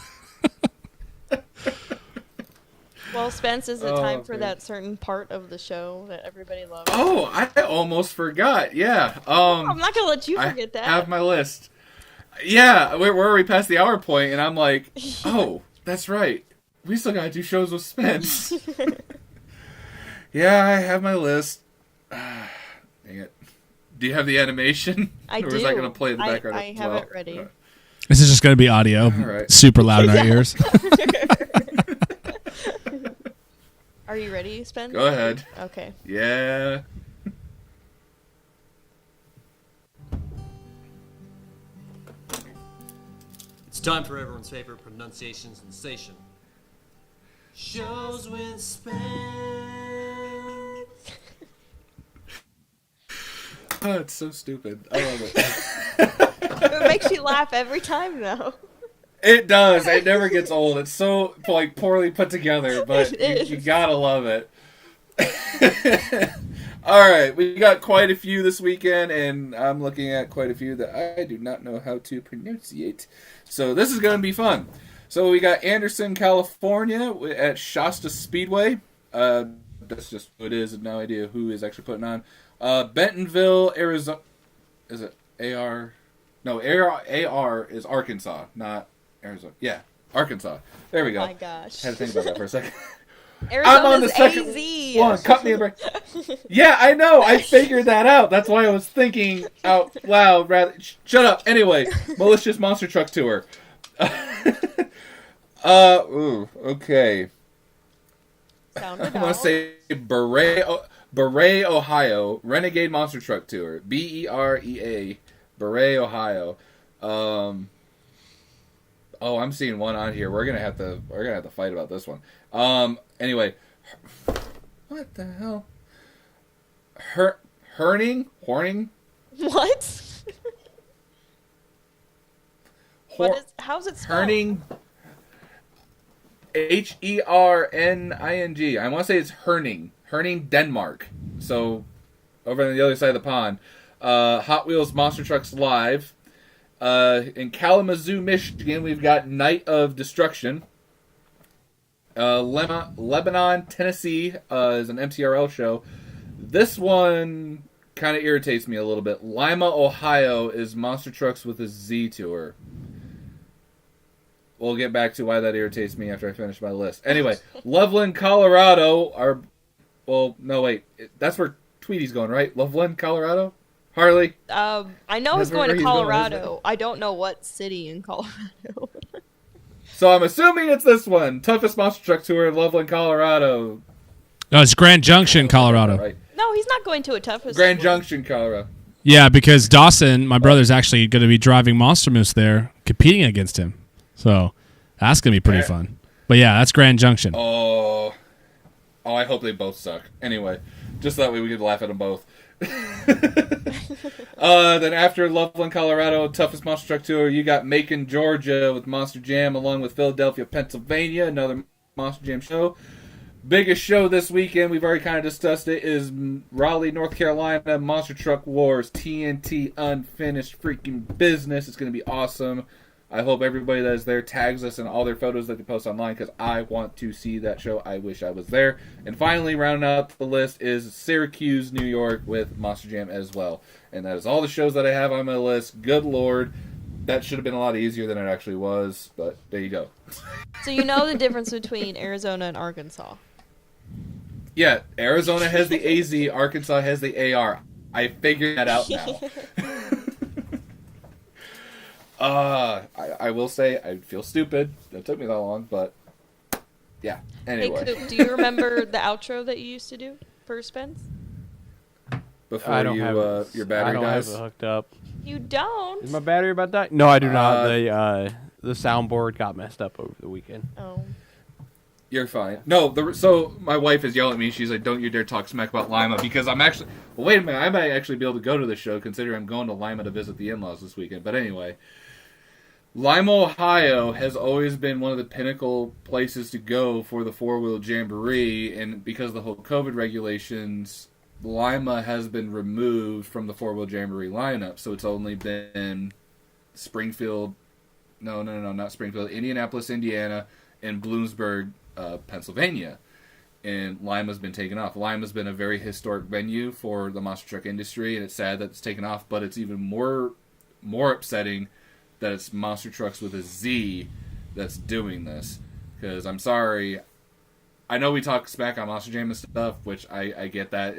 Well, Spence, is it time for that certain part of the show that everybody loves? Oh, I almost forgot. Yeah. I'm not gonna let you forget that. I have my list. Yeah, we're we past the hour point, and I'm like, oh, that's right. We still gotta do shows with Spence. Yeah, I have my list. Dang it. Do you have the animation? I do. Or is that gonna play in the background? I have it ready. This is just going to be audio, right. super loud in our ears. Are you ready, Spence? Go ahead. Okay. Yeah. It's time for everyone's favorite pronunciation sensation. Shows with Spence. Oh, it's so stupid. I love it. It makes you laugh every time, though. It does. It never gets old. It's so like poorly put together, but you gotta love it. All right, we got quite a few this weekend, and I'm looking at quite a few that I do not know how to pronunciate. So this is going to be fun. So we got Anderson, California at Shasta Speedway. That's just who it is. I have no idea who is actually putting on. Bentonville, Arizona. Is it AR? No, AR is Arkansas, not Arizona. Yeah, Arkansas. There we go. Oh my gosh. Had to think about that for a second. Arizona's I'm on the second AZ. one. Cut me a break. Yeah, I know. I figured that out. That's why I was thinking out loud. Rather, shut up. Anyway, Malicious Monster Truck Tour. Okay. Sound I it want out. to say Beret, Ohio, Renegade Monster Truck Tour. BEREA, Beret, Ohio. Oh, I'm seeing one on here. We're gonna have to fight about this one. Anyway, what the hell? Horning? What? How's it spelled? Herning. HERNING. I want to say it's Herning. Herning, Denmark. So, over on the other side of the pond. Hot Wheels Monster Trucks Live. In Kalamazoo, Michigan, we've got Night of Destruction. Lebanon, Tennessee is an MTRL show. This one kind of irritates me a little bit. Lima, Ohio is Monster Trucks with a Z tour. We'll get back to why that irritates me after I finish my list. Anyway, Loveland, Colorado that's where Tweety's going, right? Loveland, Colorado? Harley? I know he's going to Colorado. I don't know what city in Colorado. So I'm assuming it's this one. Toughest Monster Truck Tour in Loveland, Colorado. No, it's Grand Junction, Colorado. Right. No, he's not going to a toughest. Grand Junction, Colorado. Yeah, because Dawson, my brother's actually going to be driving Monster Moose there, competing against him. So that's going to be pretty fun. But yeah, that's Grand Junction. Oh, I hope they both suck. Anyway, just that way we could laugh at them both. Then after Loveland, Colorado, Toughest Monster Truck Tour, you got Macon, Georgia with Monster Jam, along with Philadelphia, Pennsylvania, another Monster Jam show. Biggest show this weekend, we've already kind of discussed it, is Raleigh, North Carolina, Monster Truck Wars, TNT Unfinished Freaking Business. It's going to be awesome. I hope everybody that is there tags us in all their photos that they post online, because I want to see that show. I wish I was there. And finally, rounding out the list is Syracuse, New York with Monster Jam as well. And that is all the shows that I have on my list. Good Lord. That should have been a lot easier than it actually was, but there you go. So you know the difference between Arizona and Arkansas. Yeah, Arizona has the AZ, Arkansas has the AR. I figured that out now. I will say I feel stupid. That took me that long, but yeah. Anyway, Hey, do you remember the outro that you used to do for Spence? before I don't have your battery I don't dies. have it hooked up. You don't? Is my battery about to die? No, I do not. The soundboard got messed up over the weekend. Oh. You're fine. No, so my wife is yelling at me. She's like, "Don't you dare talk smack about Lima," because I'm actually. Well, wait a minute. I might actually be able to go to the show, considering I'm going to Lima to visit the in-laws this weekend. But anyway, Lima, Ohio has always been one of the pinnacle places to go for the four-wheel jamboree, and because of the whole COVID regulations, Lima has been removed from the four-wheel jamboree lineup. So it's only been Springfield. No, not Springfield. Indianapolis, Indiana, and Bloomsburg, Pennsylvania, and Lima's been taken off. Lima's been a very historic venue for the monster truck industry, and it's sad that it's taken off, but it's even more upsetting that it's Monster Trucks with a Z that's doing this, because I'm sorry, I know we talk smack on Monster Jam and stuff, which I get that,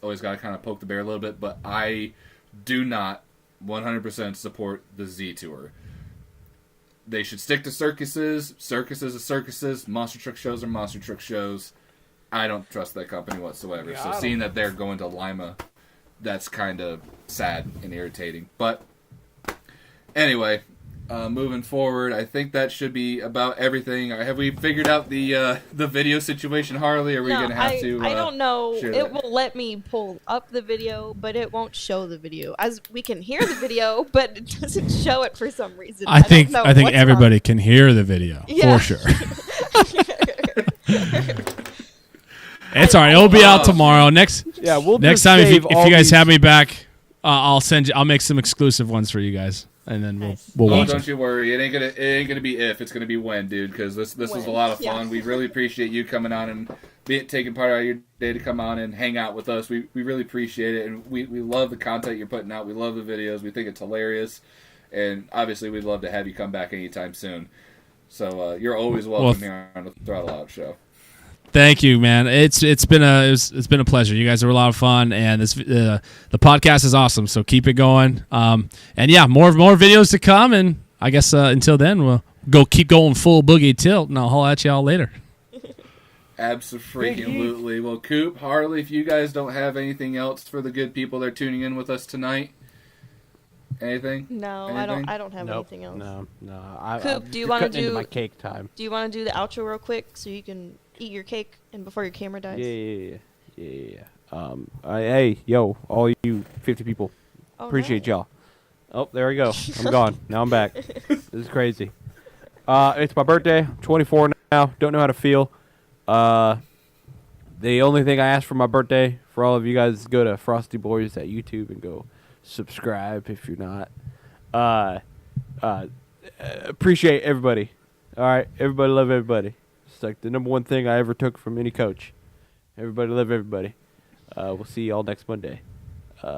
always got to kind of poke the bear a little bit, but I do not 100% support the Z Tour. They should stick to circuses. Circuses are circuses. Monster truck shows are monster truck shows. I don't trust that company whatsoever. So seeing that they're going to Lima, that's kind of sad and irritating. But anyway, moving forward, I think that should be about everything. Have we figured out the video situation, Harley? Or are we going to have to? I don't know. It that will let me pull up the video, but it won't show the video. As we can hear the video, but it doesn't show it for some reason. I think everybody can hear the video for sure. It's all right. It'll be out tomorrow. Next time, if you guys have me back, I'll make some exclusive ones for you guys. And then we'll watch. Don't you worry. It ain't gonna be if. It's gonna be when, dude. Because this was a lot of fun. Yeah. We really appreciate you coming on and taking part of your day to come on and hang out with us. We really appreciate it, and we love the content you're putting out. We love the videos. We think it's hilarious, and obviously we'd love to have you come back anytime soon. So you're always welcome here on the Throttle Out Show. Thank you, man. It's been a pleasure. You guys are a lot of fun, and the podcast is awesome. So keep it going. And yeah, more videos to come. And I guess until then, we'll keep going full boogie tilt, and I'll holler at y'all later. Absolutely. Well, Coop, Harley, if you guys don't have anything else for the good people that are tuning in with us tonight, anything? No, anything? I don't have anything else. No. Coop, do you want to do my cake time? Do you want to do the outro real quick so you can eat your cake and before your camera dies? Yeah. Hey, yo, all you 50 people, appreciate y'all. Oh, there we go. I'm gone. Now I'm back. This is crazy. It's my birthday. I'm 24 now. Don't know how to feel. The only thing I ask for my birthday for all of you guys is go to Frosty Boys at YouTube and go subscribe if you're not. Appreciate everybody. All right, everybody love everybody. It's like the number one thing I ever took from any coach. Everybody love everybody. We'll see y'all next Monday. Good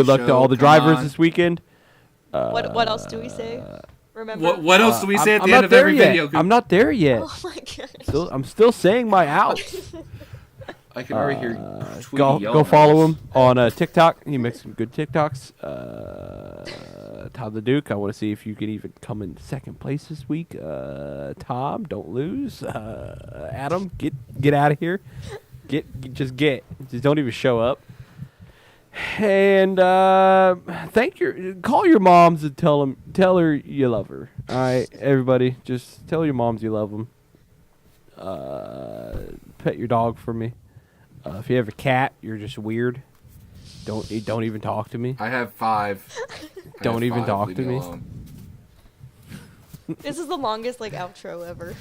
luck to all the drivers this weekend. What else do we say? Remember? What else do we say at the end of every video? I'm not there yet. Oh my god. I'm still saying my outs. I can already hear go follow him on TikTok. He makes some good TikToks. Todd the Duke, I want to see if you can even come in second place this week. Tom, don't lose. Adam, get out of here. Just don't even show up. And call your moms and tell her you love her. All right, everybody, just tell your moms you love them. Pet your dog for me. If you have a cat, you're just weird. Don't even talk to me. I have 5. Don't even talk to me. This is the longest outro ever.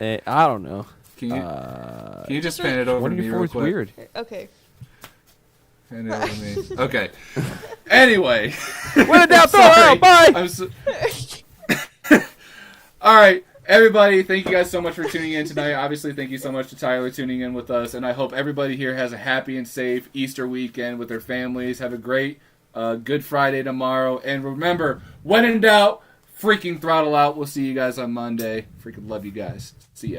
I don't know. Can you just pan it over to me real quick? Weird. Okay. Pan it over to me. Okay. Anyway. When in doubt, throw her out. Bye. All right. Everybody, thank you guys so much for tuning in tonight. Obviously, thank you so much to Tyler tuning in with us. And I hope everybody here has a happy and safe Easter weekend with their families. Have a great Good Friday tomorrow. And remember, when in doubt, freaking throttle out. We'll see you guys on Monday. Freaking love you guys. See ya.